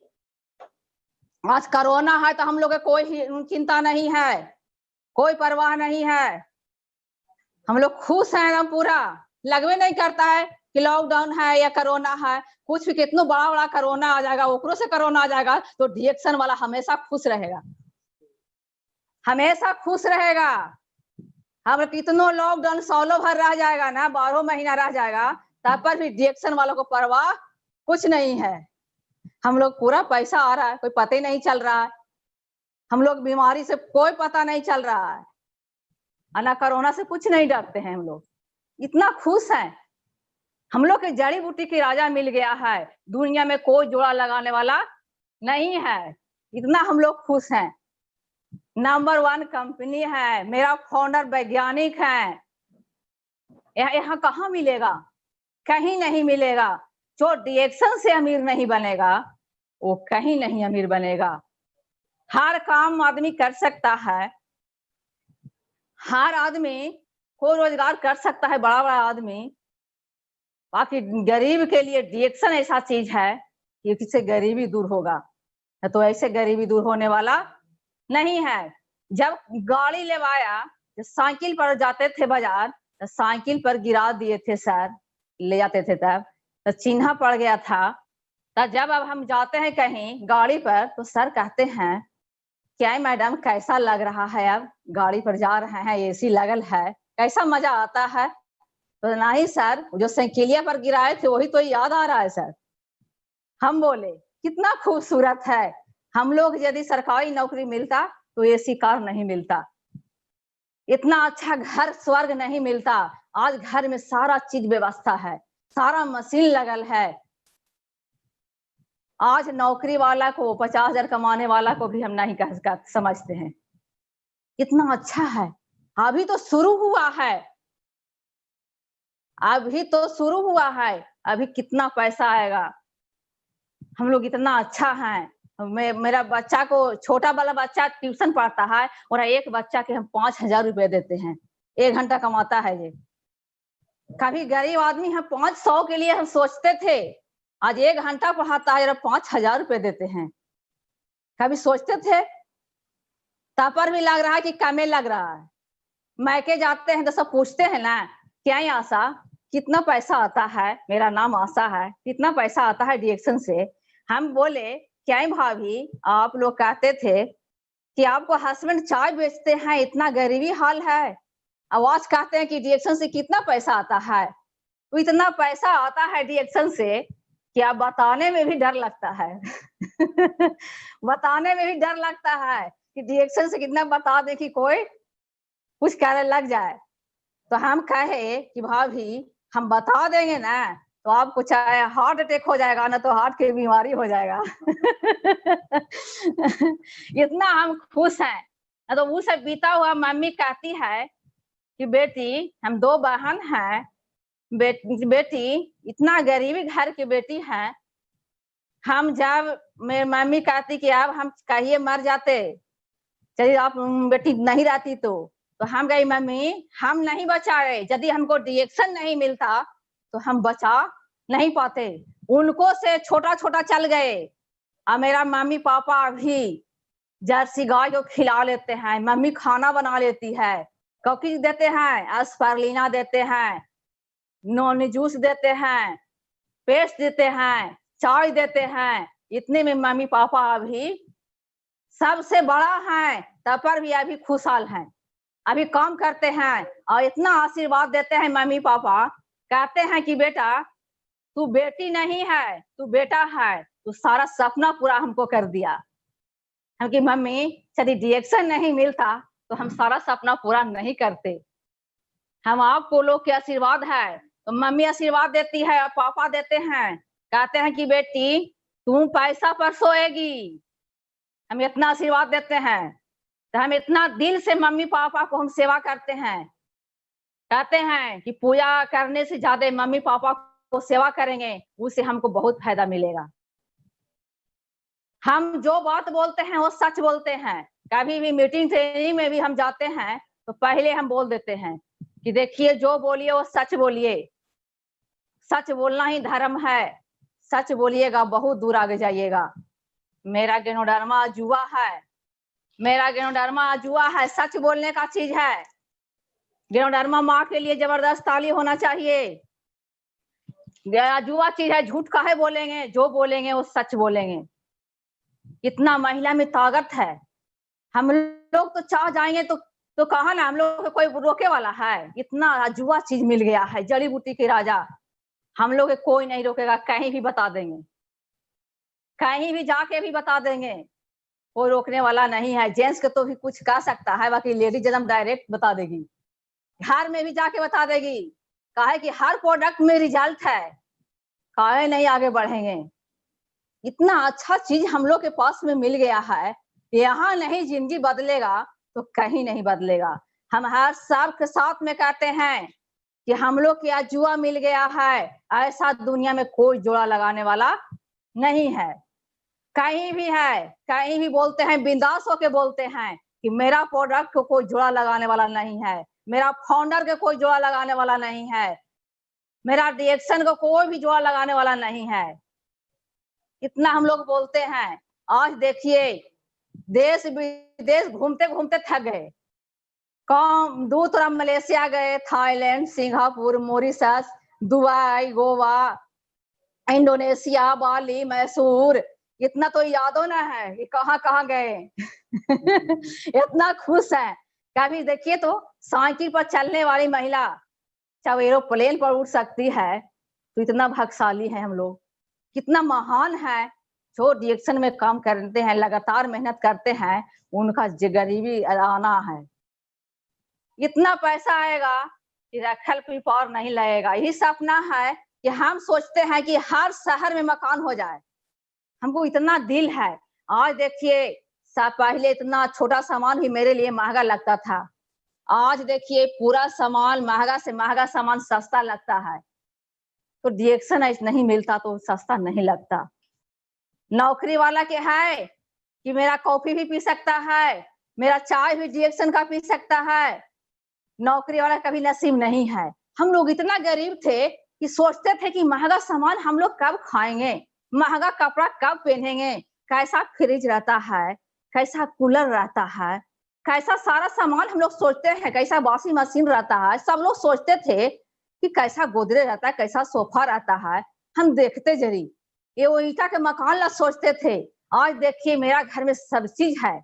आज कोरोना है तो हम लोग कोई चिंता नहीं है, कोई परवाह नहीं है, हम लोग खुश हैं एकदम पूरा। लगवे नहीं करता है कि लॉकडाउन है या कोरोना है, कुछ भी कितना बड़ा बड़ा कोरोना आ जाएगा, ओकरों से कोरोना आ जाएगा तो डीएक्शन वाला हमेशा खुश रहेगा, हमेशा खुश रहेगा। हम कितनों लॉकडाउन सालों भर रह जाएगा ना, 12 महीना रह जाएगा, तब पर भी डीएक्शन वालों को परवाह कुछ नहीं है। हम लोग पूरा पैसा आ रहा है, कोई पता ही नहीं चल रहा है, हम लोग बीमारी से कोई पता नहीं चल रहा है, ना कोरोना से कुछ नहीं डरते हैं, हम लोग इतना खुश हैं। हम लोग के जड़ी बूटी की राजा मिल गया है, दुनिया में कोई जोड़ा लगाने वाला नहीं है, इतना हम लोग खुश हैं। नंबर 1 कंपनी है, मेरा फाउंडर वैज्ञानिक है। यहाँ कहाँ मिलेगा, कहीं नहीं मिलेगा। जो डीएक्शन से अमीर नहीं बनेगा वो कहीं नहीं अमीर बनेगा। हर काम आदमी कर सकता है, हर आदमी को रोजगार कर सकता है, बड़ा बड़ा आदमी। बाकी गरीब के लिए डीएक्शन ऐसा चीज है कि इससे गरीबी दूर होगा, तो ऐसे गरीबी दूर होने वाला नहीं है। जब गाड़ी लेवाया, साइकिल पर जाते थे बाजार, तो साइकिल पर गिरा दिए थे सर, ले जाते थे तब तो चिन्ह पड़ गया था। तो जब अब हम जाते हैं कहीं गाड़ी पर तो सर कहते हैं क्या मैडम कैसा लग रहा है, अब गाड़ी पर जा रहे हैं, एसी लगल है, कैसा मजा आता है। तो नहीं सर, जो साइकिलिया पर गिराए थे वही तो याद आ रहा है सर। हम बोले कितना खूबसूरत है, हम लोग यदि सरकारी नौकरी मिलता तो एसी कार नहीं मिलता, इतना अच्छा घर स्वर्ग नहीं मिलता। आज घर में सारा चीज व्यवस्था है, सारा मशीन लगल है। आज नौकरी वाला को 50,000 कमाने वाला को भी हम नहीं कह समझते हैं, इतना अच्छा है। अभी तो शुरू हुआ है, अभी तो शुरू हुआ है, अभी कितना पैसा आएगा। हम लोग इतना अच्छा है। मेरा बच्चा को, छोटा वाला बच्चा ट्यूशन पढ़ता है और एक बच्चा के हम 5,000 रुपए देते हैं, 1 घंटा कमाता है ये। कभी गरीब आदमी है 500 के लिए हम सोचते थे, आज 1 घंटा पढ़ाता है 5,000 रुपए देते हैं। कभी सोचते थे, तब पर भी लग रहा है कि कमे लग रहा है। मैके जाते हैं तो सब पूछते हैं ना, क्या ही आशा कितना पैसा आता है, मेरा नाम आशा है, कितना पैसा आता है डीएक्शन से। हम बोले क्या ही भाभी, आप लोग कहते थे कि आपको हस्बैंड चाय बेचते हैं, इतना गरीबी हाल है, आवाज कहते हैं कि डीएक्शन से कितना पैसा आता है। तो इतना पैसा आता है डीएक्शन से कि आप बताने में भी डर लगता है बताने में भी डर लगता है कि डीएक्शन से कितना बता दे कि कोई कुछ कहने लग जाए। तो हम कहे कि भाभी हम बता देंगे ना तो आपको चाहे हार्ट अटैक हो जाएगा ना, तो हार्ट की बीमारी हो जाएगा इतना हम खुश हैं। तो वो सब बीता हुआ मम्मी कहती है कि बेटी हम 2 बहन हैं, बेटी इतना गरीबी घर की बेटी है। हम जब मेरी मम्मी कहती कि अब हम कहिए मर जाते, चलिए आप बेटी नहीं रहती तो हम गई मम्मी हम नहीं बचा रहे, यदि हमको डीएक्शन नहीं मिलता तो हम बचा नहीं पाते। उनको से छोटा छोटा चल गए। और मेरा मम्मी पापा अभी जर्सी गाय को खिला लेते हैं, मम्मी खाना बना लेती है, कुकीज देते हैं, एस्पारुलिना देते हैं, नॉन जूस देते हैं, पेस्ट देते हैं, चाय देते हैं। इतने में मम्मी पापा अभी सबसे बड़ा है, तब पर भी अभी खुशहाल हैं, अभी काम करते हैं और इतना आशीर्वाद देते हैं। मम्मी पापा कहते हैं कि बेटा तू बेटी नहीं है, तू बेटा है, तू सारा सपना पूरा हमको कर दिया। हम कि मम्मी यदि रिएक्शन नहीं मिलता तो हम सारा सपना पूरा नहीं करते। हम आपको लोग के आशीर्वाद है, तो मम्मी आशीर्वाद देती है और पापा देते हैं, कहते हैं कि बेटी तू पैसा पर सोएगी। हम इतना आशीर्वाद देते हैं, तो हम इतना दिल से मम्मी पापा को हम सेवा करते हैं। कहते हैं कि पूजा करने से ज्यादा मम्मी पापा को सेवा करेंगे, उससे हमको बहुत फायदा मिलेगा। हम जो बात बोलते हैं वो सच बोलते हैं। कभी भी मीटिंग ट्रेनिंग में भी हम जाते हैं तो पहले हम बोल देते हैं कि देखिए जो बोलिए वो सच बोलिए, सच बोलना ही धर्म है, सच बोलिएगा बहुत दूर आगे जाइएगा। मेरा गैनोडर्मा जुआ है, मेरा गैनोडर्मा जुआ है, सच बोलने का चीज है। गैनोडर्मा माँ के लिए जबरदस्त ताली होना चाहिए। जुआ चीज है, झूठ काहे बोलेंगे, जो बोलेंगे वो सच बोलेंगे। इतना महिला में ताकत है। हम लोग तो चाह जाएंगे तो कहा ना, हम लोग कोई रोके वाला है। इतना जुआ चीज मिल गया है, जड़ी बूटी के राजा। हम लोग कोई नहीं रोकेगा, कहीं भी बता देंगे, कहीं भी जाके भी बता देंगे, कोई रोकने वाला नहीं है। जेंट्स के तो भी कुछ कह सकता है, बाकी लेडीज एकदम डायरेक्ट बता देगी, घर में भी जाके बता देगी। काहे कि हर प्रोडक्ट में रिजल्ट है, काहे नहीं आगे बढ़ेंगे। इतना अच्छा चीज हम लोग के पास में मिल गया है, यहाँ नहीं जिंदगी बदलेगा तो कहीं नहीं बदलेगा। हम हर सबके साथ में कहते हैं कि हम लोग के यहाँ जुआ मिल गया है, ऐसा दुनिया में कोई जोड़ा लगाने वाला नहीं है। कहीं भी है, कहीं भी बोलते हैं, बिंदास होके बोलते हैं कि मेरा प्रोडक्ट को कोई जोड़ा लगाने वाला नहीं है, मेरा फाउंडर के कोई जोड़ा लगाने वाला नहीं है, मेरा रिएक्शन को कोई भी जोड़ा लगाने वाला नहीं है। इतना हम लोग बोलते हैं। आज देखिए देश विदेश घूमते घूमते थक गए। कौन दूर तरफ मलेशिया गए, Thailand, Singapore, Mauritius, Dubai, Goa, Indonesia, Bali, Mysore, इतना तो यादो ना है कि कहाँ कहाँ गए। इतना खुश है। कभी देखिए तो साइकिल पर चलने वाली महिला जब एरोप्लेन पर उड़ सकती है तो इतना भाग्यशाली है हम लोग। कितना महान है जो रिएक्शन में काम करते हैं, लगातार मेहनत करते हैं, उनका गरीबी आना है। इतना पैसा आएगा कि रखल कोई पार नहीं लगेगा। यही सपना है कि हम सोचते हैं कि हर शहर में मकान हो जाए, हमको इतना दिल है। आज देखिए पहले इतना छोटा सामान भी मेरे लिए महंगा लगता था, आज देखिए पूरा सामान महंगा से महंगा सामान सस्ता लगता है। तो रिएक्शन नहीं मिलता तो सस्ता नहीं लगता। नौकरी वाला के है कि मेरा कॉफी भी पी सकता है, मेरा चाय भी रिएक्शन का पी सकता है। नौकरी वाला कभी नसीब नहीं है। हम लोग इतना गरीब थे कि सोचते थे कि महंगा सामान हम लोग कब खाएंगे, महंगा कपड़ा कब पहनेंगे, कैसा फ्रिज रहता है, कैसा कूलर रहता है, कैसा सारा सामान हम लोग सोचते हैं, कैसा वॉशिंग मशीन रहता है। सब लोग सोचते थे कि कैसा गोदरेज रहता है, कैसा सोफा रहता है। हम देखते जरी ये वो ईटा के मकान ला सोचते थे। आज देखिए मेरा घर में सब चीज है।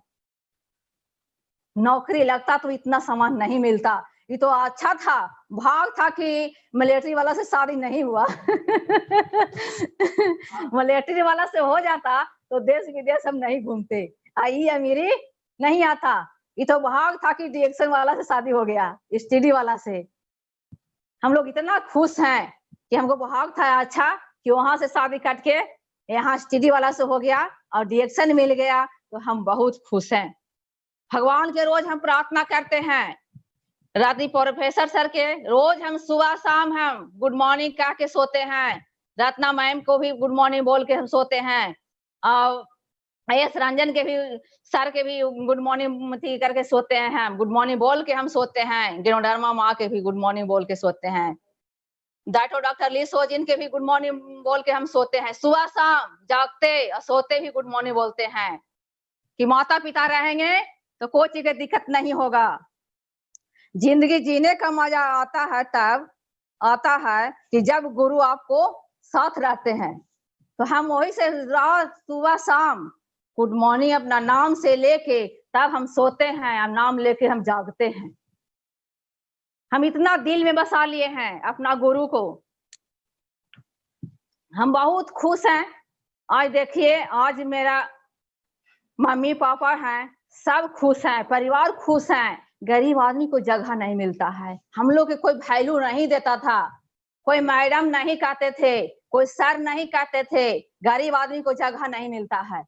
नौकरी लगता तो इतना सामान नहीं मिलता। ये तो अच्छा था, भाग था कि मिलिट्री वाला से शादी नहीं हुआ। मिलिट्री वाला से हो जाता तो देश विदेश हम नहीं घूमते, आई अमीरी नहीं आता। ये तो भाग था कि रिएक्शन वाला से शादी हो गया, स्टडी वाला से। हम लोग इतना खुश हैं कि हमको भाग था अच्छा कि वहां से शादी कट के यहाँ स्टडी वाला से हो गया और रिएक्शन मिल गया, तो हम बहुत खुश हैं। भगवान के रोज हम प्रार्थना करते हैं। रात्रि प्रोफेसर सर के रोज हम सुबह शाम हम गुड मॉर्निंग कह के सोते हैं। रत्ना मैम को भी गुड मॉर्निंग बोल के हम सोते हैं, और एस रंजन के भी सर के भी गुड मॉर्निंग करके सोते हैं। हम गुड मॉर्निंग बोल के हम सोते हैं। गैनोडर्मा माँ के भी गुड मॉर्निंग बोल के सोते हैं। डॉक्टर ली सोजिन के भी गुड मॉर्निंग बोल के हम सोते हैं। सुबह शाम जागते और सोते भी गुड मॉर्निंग बोलते हैं कि माता पिता रहेंगे तो कोई चीज की दिक्कत नहीं होगा। जिंदगी जीने का मजा आता है तब आता है कि जब गुरु आपको साथ रहते हैं। तो हम वही से रात सुबह शाम गुड मॉर्निंग अपना नाम से लेके तब हम सोते हैं, हम नाम लेके हम जागते हैं। हम इतना दिल में बसा लिए हैं अपना गुरु को। हम बहुत खुश हैं। आज देखिए, आज मेरा मम्मी पापा हैं, सब खुश हैं, परिवार खुश हैं। गरीब आदमी को जगह नहीं मिलता है। हम लोग के कोई वैल्यू नहीं देता था, कोई मैडम नहीं कहते थे, कोई सर नहीं कहते थे। गरीब आदमी को जगह नहीं मिलता है।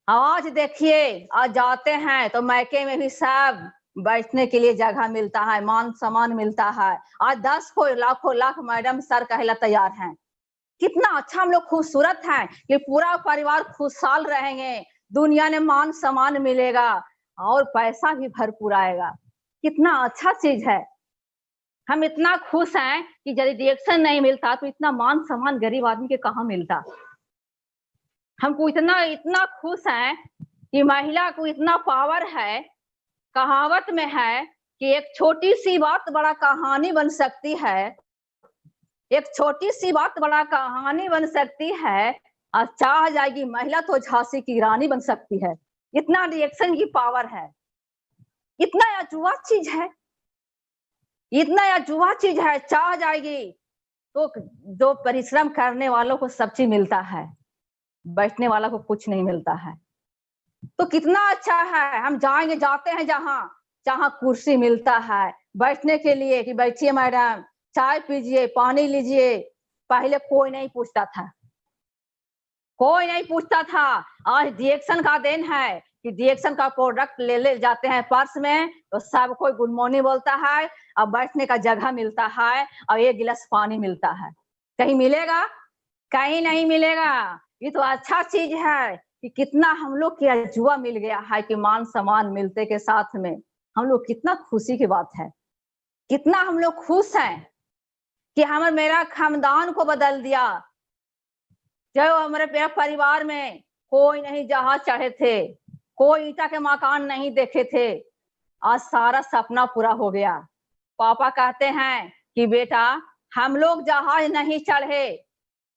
आज देखिए, आज जाते हैं तो मैके में भी सब बैठने के लिए जगह मिलता है, मान सम्मान मिलता है। आज 10 को लाखों लाख मैडम सर कहला तैयार हैं। कितना अच्छा हम लोग खूबसूरत हैं कि पूरा परिवार खुशहाल रहेंगे, दुनिया में मान सम्मान मिलेगा और पैसा भी भरपूर आएगा। कितना अच्छा चीज है। हम इतना खुश हैं कि यदि रिएक्शन नहीं मिलता तो इतना मान सम्मान गरीब आदमी के कहाँ मिलता। हमको इतना इतना खुश हैं कि महिला को इतना पावर है। कहावत में है कि एक छोटी सी बात बड़ा कहानी बन सकती है, एक छोटी सी बात बड़ा कहानी बन सकती है, और चाह जाएगी महिला तो झांसी की रानी बन सकती है। इतना रिएक्शन की पावर है। इतना अजूबा चीज है, इतना अजूबा चीज है। चाह जाएगी तो जो परिश्रम करने वालों को सब चीज मिलता है, बैठने वाला को कुछ नहीं मिलता है। तो कितना अच्छा है। हम जाएंगे, जाते हैं जहां जहां कुर्सी मिलता है बैठने के लिए कि बैठिए मैडम, चाय पीजिए, पानी लीजिए। पहले कोई नहीं पूछता था, कोई नहीं पूछता था। आज रिएक्शन का दिन है कि रिएक्शन का प्रोडक्ट ले जाते हैं पर्स में तो सब कोई गुड मॉर्निंग बोलता है और बैठने का जगह मिलता है और एक गिलास पानी मिलता है। कहीं मिलेगा? कहीं नहीं मिलेगा। ये तो अच्छा चीज है कि कितना हम लोग के अजुआ मिल गया है कि मान सम्मान मिलते के साथ में हम लोग, कितना खुशी की बात है। कितना हम लोग खुश हैं कि हमारे मेरा खानदान को बदल दिया। जो हमारे परिवार में कोई नहीं जहाज चढ़े थे, कोई ईटा के मकान नहीं देखे थे, आज सारा सपना पूरा हो गया। पापा कहते हैं कि बेटा हम लोग जहाज नहीं चढ़े,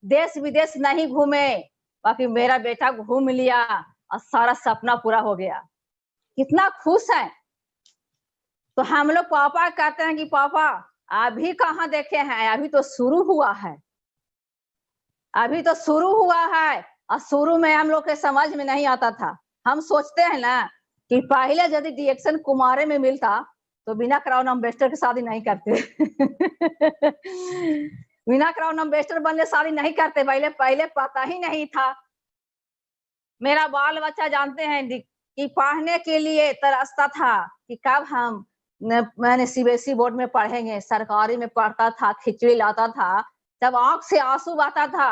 देश विदेश नहीं घूमे, बाकी मेरा बेटा घूम लिया और सारा सपना पूरा हो गया। कितना खुश है। तो हम लोग पापा कहते हैं कि पापा अभी कहाँ देखे हैं, अभी तो शुरू हुआ है, अभी तो शुरू हुआ है। और शुरू में हम लोग के समझ में नहीं आता था। हम सोचते हैं ना कि पहले यदि रिएक्शन कुमारे में मिलता तो बिना क्राउन एम्बेसडर की शादी नहीं करते। बिना क्राउन एम्बेसडर बनने शादी नहीं करते। पहले पता ही नहीं था। मेरा बाल बच्चा जानते हैं कि पढ़ने के लिए तरसता था कि कब हम मैंने सीबीएसई बोर्ड में पढ़ेंगे। सरकारी में पढ़ता था, खिचड़ी लाता था, जब आंख से आंसू बहता था।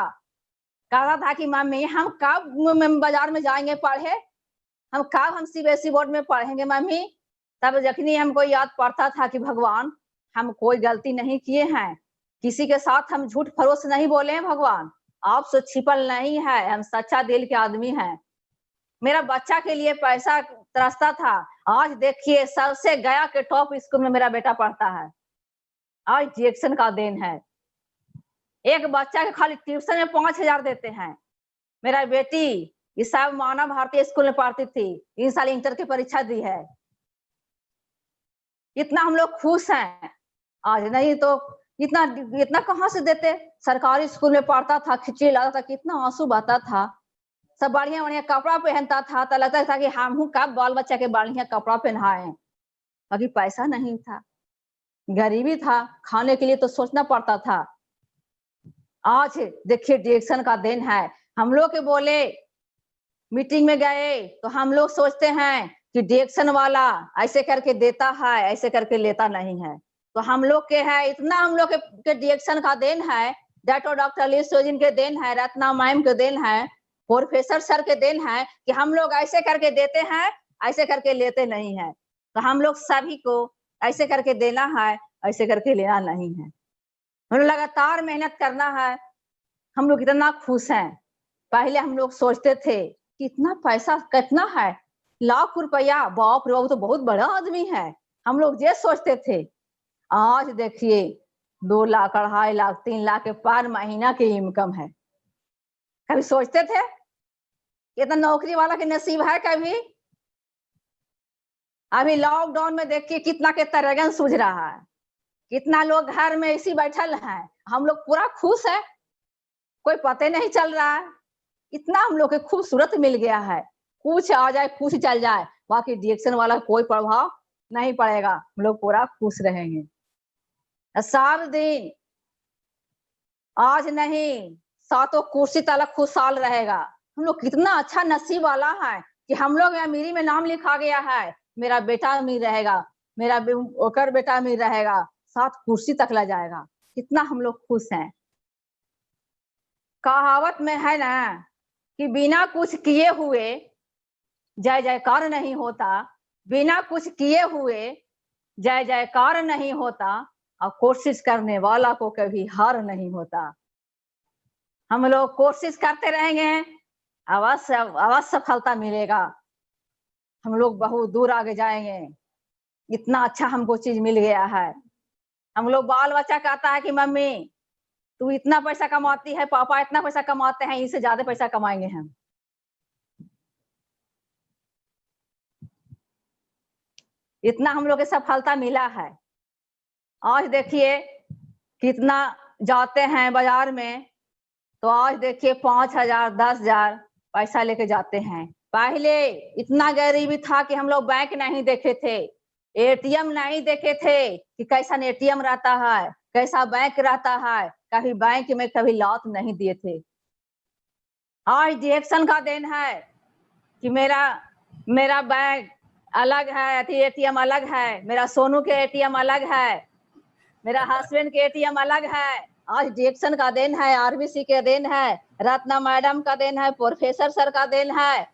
कहता था कि मम्मी हम कब बाजार में जाएंगे पढ़े, हम कब हम सीबीएसई बोर्ड में पढ़ेंगे मम्मी। तब जखनी हमको याद पड़ता था कि भगवान हम कोई गलती नहीं किए हैं, किसी के साथ हम झूठ फरोश नहीं बोले हैं, भगवान आपसे छिपल नहीं है, हम सच्चा दिल के आदमी हैं। मेरा बच्चा के लिए पैसा तरसता था। आज देखिए सबसे गया के टॉप स्कूल में मेरा बेटा पढ़ता है। आज रिएक्शन का दिन है। एक बच्चा के खाली ट्यूशन में 5,000 देते हैं। मेरा बेटी ये सब मानव भारतीय स्कूल में पढ़ती थी, इस साल इंटर की परीक्षा दी है। इतना हम लोग खुश हैं। आज नहीं तो इतना इतना कहाँ से देते। सरकारी स्कूल में पढ़ता था, खिचड़ी लाता था, कितना आंसू बहता था। सब बढ़िया बढ़िया कपड़ा पहनता था तो लगता था कि हम कब बाल बच्चा के बढ़िया कपड़ा पहनाए। बाकी पैसा नहीं था, गरीबी था, खाने के लिए तो सोचना पड़ता था। आज देखिए रिएक्शन का दिन है। हम लोग के बोले मीटिंग में गए तो हम लोग सोचते हैं कि रिएक्शन वाला ऐसे करके देता है, ऐसे करके लेता नहीं है। तो हम लोग के है इतना, हम लोग के रिएक्शन का दिन है, डॉक्टर ली सोजिन के दिन है, रत्ना मैम के दिन है, प्रोफेसर सर के दिन है कि हम लोग ऐसे करके देते हैं, ऐसे करके लेते नहीं है। तो हम लोग सभी को ऐसे करके देना है, ऐसे करके लेना नहीं है। हम लोग लगातार मेहनत करना है। हम लोग इतना खुश हैं। पहले हम लोग सोचते थे कि इतना पैसा कितना है, लाख रुपया, बाप रे बाप तो बहुत बड़ा आदमी है, हम लोग ये सोचते थे। आज देखिए 2 लाख, 2.5 लाख, 3 लाख के पार महीना की इनकम है। कभी सोचते थे इतना नौकरी वाला के नसीब है कभी? अभी लॉकडाउन में देखिए कितना के तरगन सूझ रहा है, कितना लोग घर में इसी बैठल हैं। हम लोग पूरा खुश है। कोई पता नहीं चल रहा है। इतना हम लोग के खूबसूरत मिल गया है, कुछ आ जाए कुछ चल जाए, बाकी डिएक्शन वाला कोई प्रभाव नहीं पड़ेगा, हम लोग पूरा खुश रहेंगे। सारा दिन आज नहीं, सातों कुर्सी तला खुशहाल रहेगा। हम लोग कितना अच्छा नसीब वाला है कि हम लोग अमीरी में नाम लिखा गया है, मेरा बेटा अमीर रहेगा, मेरा ओकर बेटा अमीर रहेगा, 7 कुर्सी तक ला जाएगा। कितना हम लोग खुश हैं। कहावत में है ना कि बिना कुछ किए हुए जय जयकार नहीं होता, बिना कुछ किए हुए जय जयकार नहीं होता, और कोशिश करने वाला को कभी हार नहीं होता। हम लोग कोशिश करते रहेंगे, अवश्य अवश्य सफलता मिलेगा। हम लोग बहुत दूर आगे जाएंगे। इतना अच्छा हमको चीज मिल गया है। हम लोग बाल बच्चा कहता है कि मम्मी तू इतना पैसा कमाती है, पापा इतना पैसा कमाते हैं, इससे ज्यादा पैसा कमाएंगे हम। इतना हम लोग को सफलता मिला है। आज देखिए कितना जाते हैं बाजार में, तो आज देखिए 5,000 10,000 पैसा लेके जाते हैं। पहले इतना गरीबी था कि हम लोग बैंक नहीं देखे थे, एटीएम नहीं देखे थे कि कैसा एटीएम रहता है, कैसा बैंक रहता है, कभी बैंक में कभी लात नहीं दिए थे। आज डिएक्शन का दिन है कि मेरा बैंक अलग है, एटीएम अलग है, मेरा सोनू के एटीएम अलग है, मेरा हस्बैंड के एटीएम अलग है। आज डिएक्शन का दिन है, आरबीसी के दिन है, रत्ना मैडम का दिन है, प्रोफेसर सर का दिन है।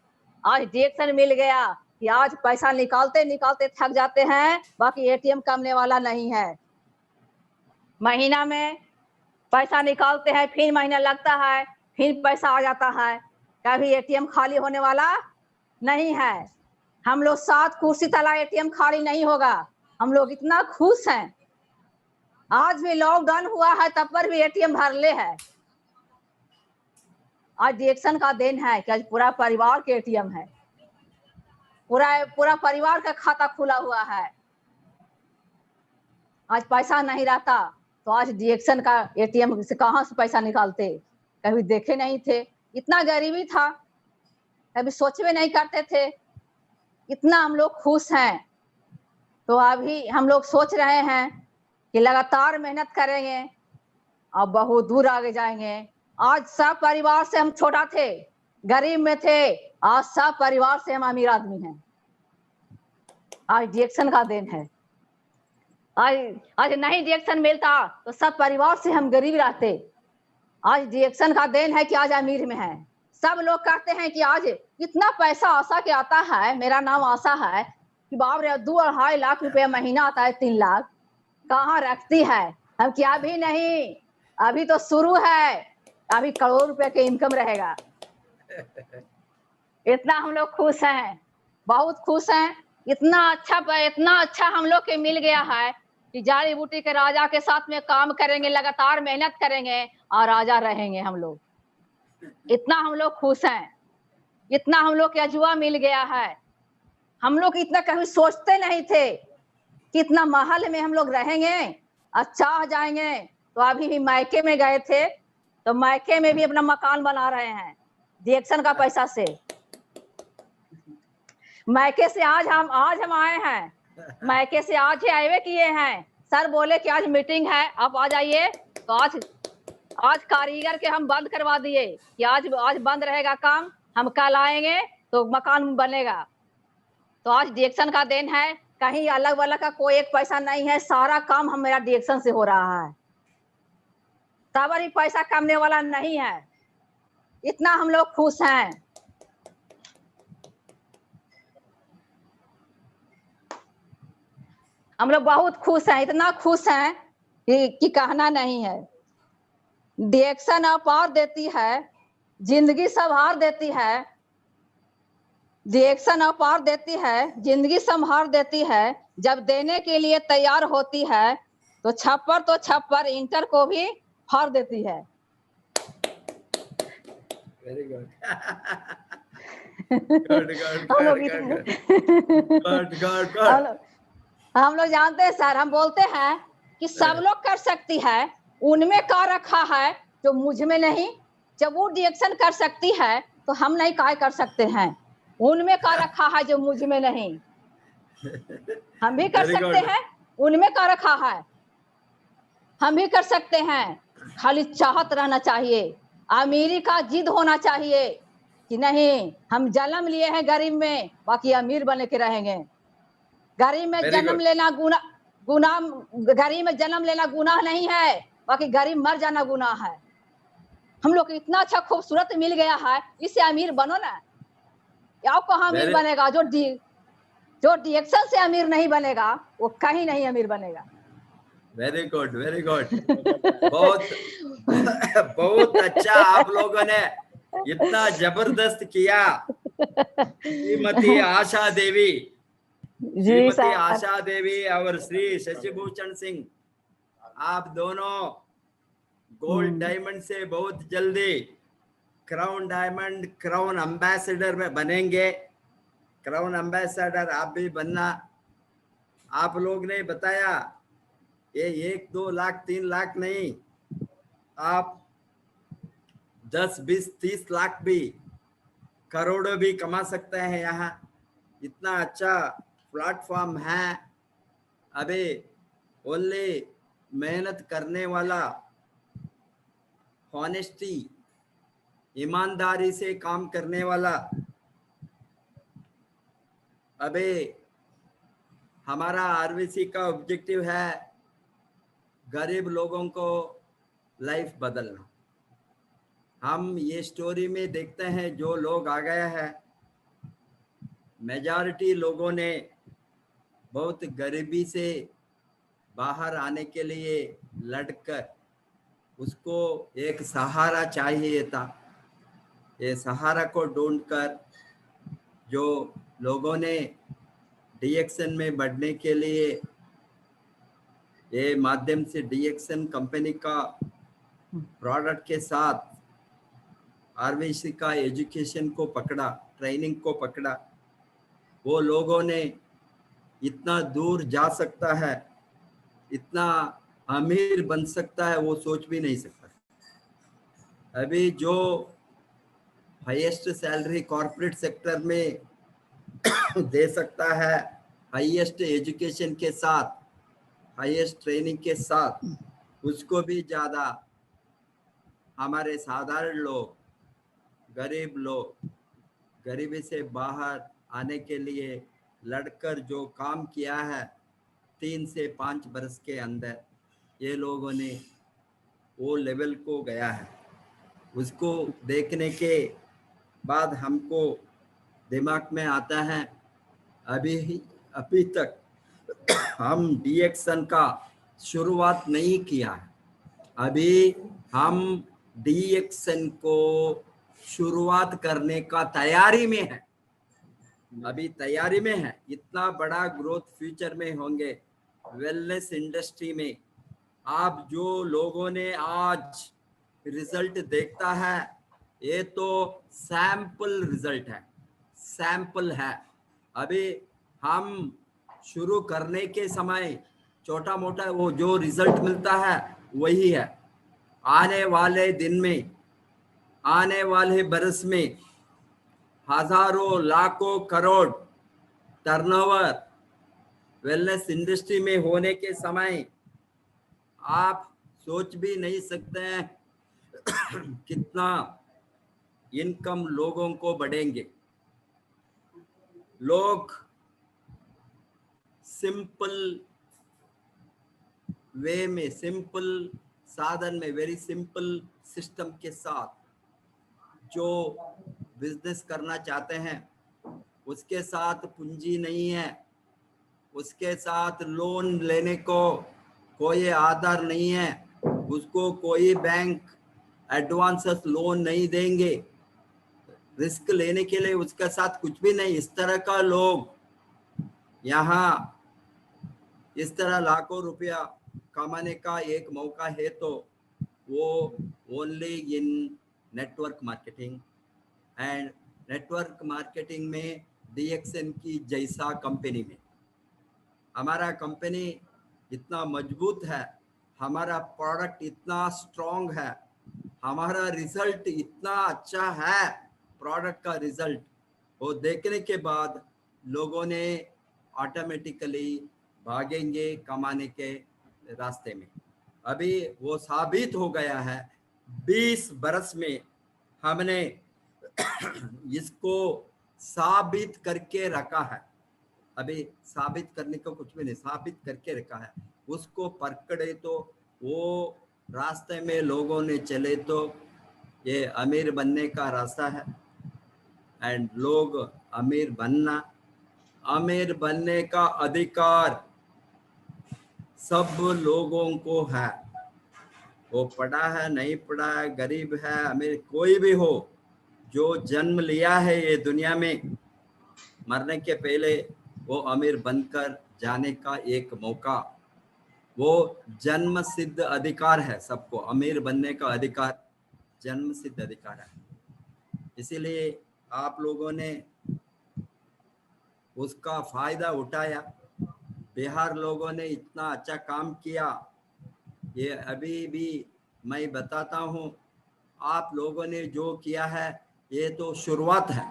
आज डिएक्शन मिल गया कि आज पैसा निकालते निकालते थक जाते हैं, बाकी एटीएम कमने वाला नहीं है। महीना में पैसा निकालते हैं, फिर महीना लगता है, फिर पैसा आ जाता है, कभी एटीएम खाली होने वाला नहीं है। हम लोग 7 कुर्सी तला एटीएम खाली नहीं होगा। हम लोग इतना खुश हैं। आज भी लॉकडाउन हुआ है तब पर भी एटीएम भरले है। आज डिएक्शन का दिन है कि आज पूरा परिवार के एटीएम है, पूरा परिवार का खाता खुला हुआ है। आज पैसा नहीं रहता तो आज डिएक्शन का एटीएम से कहां से पैसा निकालते, कभी देखे नहीं थे। इतना गरीबी था, कभी सोच में नहीं करते थे। इतना हम लोग खुश हैं। तो अभी हम लोग सोच रहे हैं कि लगातार मेहनत करेंगे और बहुत दूर आगे जाएंगे। आज सब परिवार से हम छोटा थे, गरीब में थे, आज सब परिवार से हम अमीर आदमी हैं। आज डिएक्शन का दिन है। आज नहीं डिएक्शन मिलता तो सब परिवार से हम गरीब रहते। आज डिएक्शन का दिन है कि आज अमीर में है। सब लोग कहते हैं कि आज इतना पैसा आशा के आता है, मेरा नाम आशा है, कि बाप रे 2-2.5 लाख रुपए महीना आता है, 3 लाख कहाँ रखती है। हम क्या भी नहीं, अभी तो शुरू है, अभी करोड़ रुपए के इनकम रहेगा। इतना हम लोग खुश हैं, बहुत खुश हैं। इतना अच्छा हम लोग के मिल गया है कि जड़ी बूटी के राजा के साथ में काम करेंगे, लगातार मेहनत करेंगे और राजा रहेंगे हम लोग। इतना हम लोग खुश हैं। इतना हम लोग के अजुआ मिल गया है। हम लोग इतना कभी सोचते नहीं थे कि इतना महल में हम लोग रहेंगे, अच्छा जाएंगे। तो अभी भी मायके में गए थे, तो मायके में भी अपना मकान बना रहे हैं डिएक्शन का पैसा से। मायके से आज हम आए हैं, मायके से आज ही आए किए हैं। सर बोले कि आज मीटिंग है, आप आ जाइए। तो आज कारीगर के हम बंद करवा दिए कि आज बंद रहेगा काम, हम कल आएंगे तो मकान बनेगा। तो आज डिएक्शन का दिन है, कहीं अलग वलग का कोई एक पैसा नहीं है, सारा काम हम मेरा डिएक्शन से हो रहा है। तब भी पैसा कमने वाला नहीं है। इतना हम लोग खुश हैं। हम लोग बहुत खुश हैं, इतना खुश हैं कि कहना नहीं है। डिएक्शन अपार देती है, जिंदगी संवार देती है। डिएक्शन अपार देती है, जिंदगी संवार देती है। जब देने के लिए तैयार होती है तो छप्पर इंटर को भी फाड़ देती है। Very good. हम लोग जानते हैं सर, हम बोलते हैं कि सब लोग कर सकती है, उनमें क्या रखा है जो मुझ में नहीं। जब वो रिएक्शन कर सकती है तो हम नहीं काय कर सकते हैं? उनमें का रखा है जो मुझ में नहीं? हम भी कर Very सकते good. हैं, उनमें का रखा है, हम भी कर सकते हैं। खाली चाहत रहना चाहिए, अमीरी का जिद होना चाहिए कि नहीं हम जन्म लिए हैं गरीब में, बाकी अमीर बने के रहेंगे। गरीब में Very जन्म good. लेना गुनाह, गरीब में जन्म लेना गुनाह नहीं है, बाकी गरीब मर जाना गुनाह है। हम लोग को इतना अच्छा खूबसूरत मिल गया है, इससे अमीर बनो ना। या कहाँ अमीर Very, बनेगा? जो रिएक्शन से अमीर नहीं बनेगा वो कहीं नहीं अमीर बनेगा। very good, very good. बहुत बहुत अच्छा आप लोगों ने इतना जबरदस्त किया। श्रीमती आशा देवी, जी श्रीमती सर। आशा देवी और श्री शशिभूषण सिंह, आप दोनों गोल्ड डायमंड से बहुत जल्दी क्राउन डायमंड क्राउन एम्बेसडर में बनेंगे। क्राउन एम्बेसडर आप भी बनना। आप लोग ने बताया ये 1, 2 लाख 3 लाख नहीं, आप 10, 20, 30 लाख भी, करोड़ों भी कमा सकते हैं। यहाँ इतना अच्छा प्लेटफॉर्म है। अभी ओनली मेहनत करने वाला, ऑनेस्टी, ईमानदारी से काम करने वाला, अभी हमारा आरवीसी का ऑब्जेक्टिव है गरीब लोगों को लाइफ बदलना। हम ये स्टोरी में देखते हैं जो लोग आ गया है, मेजॉरिटी लोगों ने बहुत गरीबी से बाहर आने के लिए लड़कर उसको एक सहारा चाहिए था। ये सहारा को ढूंढकर जो लोगों ने डीएक्सन में बढ़ने के लिए ये माध्यम से डीएक्सन कंपनी का प्रोडक्ट के साथ आरवीसी का एजुकेशन को पकड़ा, ट्रेनिंग को पकड़ा, वो लोगों ने इतना दूर जा सकता है, इतना अमीर बन सकता है, वो सोच भी नहीं सकता। अभी जो हाईएस्ट सैलरी कॉर्पोरेट सेक्टर में दे सकता है, हाईएस्ट एजुकेशन के साथ, हाईएस्ट ट्रेनिंग के साथ, उसको भी ज़्यादा हमारे साधारण लोग, गरीब लोग, गरीबी से बाहर आने के लिए लड़कर जो काम किया है 3 से 5 बरस के अंदर, ये लोगों ने वो लेवल को गया है। उसको देखने के बाद हमको दिमाग में आता है अभी तक हम डीएक्सन का शुरुआत नहीं किया है। अभी हम डीएक्सन को शुरुआत करने का तैयारी में है, अभी तैयारी में है। इतना बड़ा ग्रोथ फ्यूचर में होंगे वेलनेस इंडस्ट्री में। आप जो लोगों ने आज रिजल्ट देखता है, ये तो सैंपल रिजल्ट है, सैंपल है। अभी हम शुरू करने के समय छोटा मोटा वो जो रिजल्ट मिलता है वही है। आने वाले दिन में, आने वाले बरस में हजारों लाखों करोड़ टर्नओवर वेलनेस इंडस्ट्री में होने के समय आप सोच भी नहीं सकते हैं कितना इनकम लोगों को बढ़ेंगे। लोग सिंपल वे में, सिंपल साधन में, वेरी सिंपल सिस्टम के साथ जो बिजनेस करना चाहते हैं, उसके साथ पूंजी नहीं है, उसके साथ लोन लेने को कोई आधार नहीं है, उसको कोई बैंक एडवांस लोन नहीं देंगे, रिस्क लेने के लिए उसके साथ कुछ भी नहीं। इस तरह का लोग यहाँ इस तरह लाखों रुपया कमाने का एक मौका है, तो वो only in network marketing. And network marketing में डीएक्सन की जैसा कंपनी में हमारा कंपनी इतना मजबूत है, हमारा प्रोडक्ट इतना स्ट्रॉन्ग है, हमारा रिजल्ट इतना अच्छा है, प्रोडक्ट का रिजल्ट, वो देखने के बाद लोगों ने ऑटोमेटिकली भागेंगे कमाने के रास्ते में। अभी वो साबित हो गया है, 20 बरस में हमने इसको साबित करके रखा है। अभी साबित करने को कुछ भी नहीं, साबित करके रखा है। उसको पकड़े तो वो रास्ते में लोगों ने चले तो ये अमीर बनने का रास्ता है। एंड लोग अमीर बनने का अधिकार सब लोगों को है। वो पढ़ा है नहीं पढ़ा है, गरीब है अमीर, कोई भी हो, जो जन्म लिया है ये दुनिया में, मरने के पहले वो अमीर बनकर जाने का एक मौका, वो जन्म सिद्ध अधिकार है सबको। अमीर बनने का अधिकार जन्म सिद्ध अधिकार है। इसीलिए आप लोगों ने उसका फायदा उठाया। बिहार लोगों ने इतना अच्छा काम किया, ये अभी भी मैं बताता हूँ। आप लोगों ने जो किया है ये तो शुरुआत है,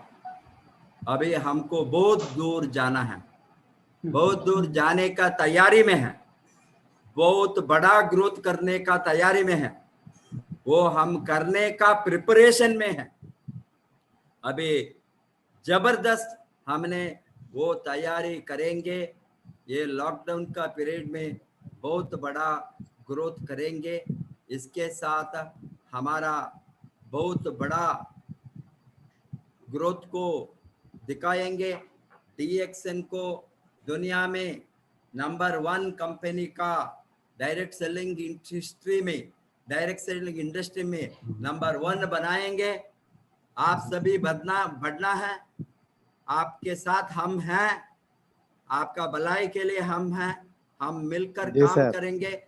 अभी हमको बहुत दूर जाना है, बहुत दूर जाने का तैयारी में है, बहुत बड़ा ग्रोथ करने का तैयारी में है, वो हम करने का प्रिपरेशन में है। अभी जबरदस्त हमने वो तैयारी करेंगे। ये लॉकडाउन का पीरियड में बहुत बड़ा ग्रोथ करेंगे। इसके साथ हमारा बहुत बड़ा ग्रोथ को दिखाएंगे। DXN को दुनिया में नंबर 1 कंपनी का डायरेक्ट सेलिंग इंडस्ट्री में नंबर 1 बनाएंगे। आप सभी बढ़ना है, आपके साथ हम हैं, आपका भलाई के लिए हम हैं, हम मिलकर जी काम सर। करेंगे।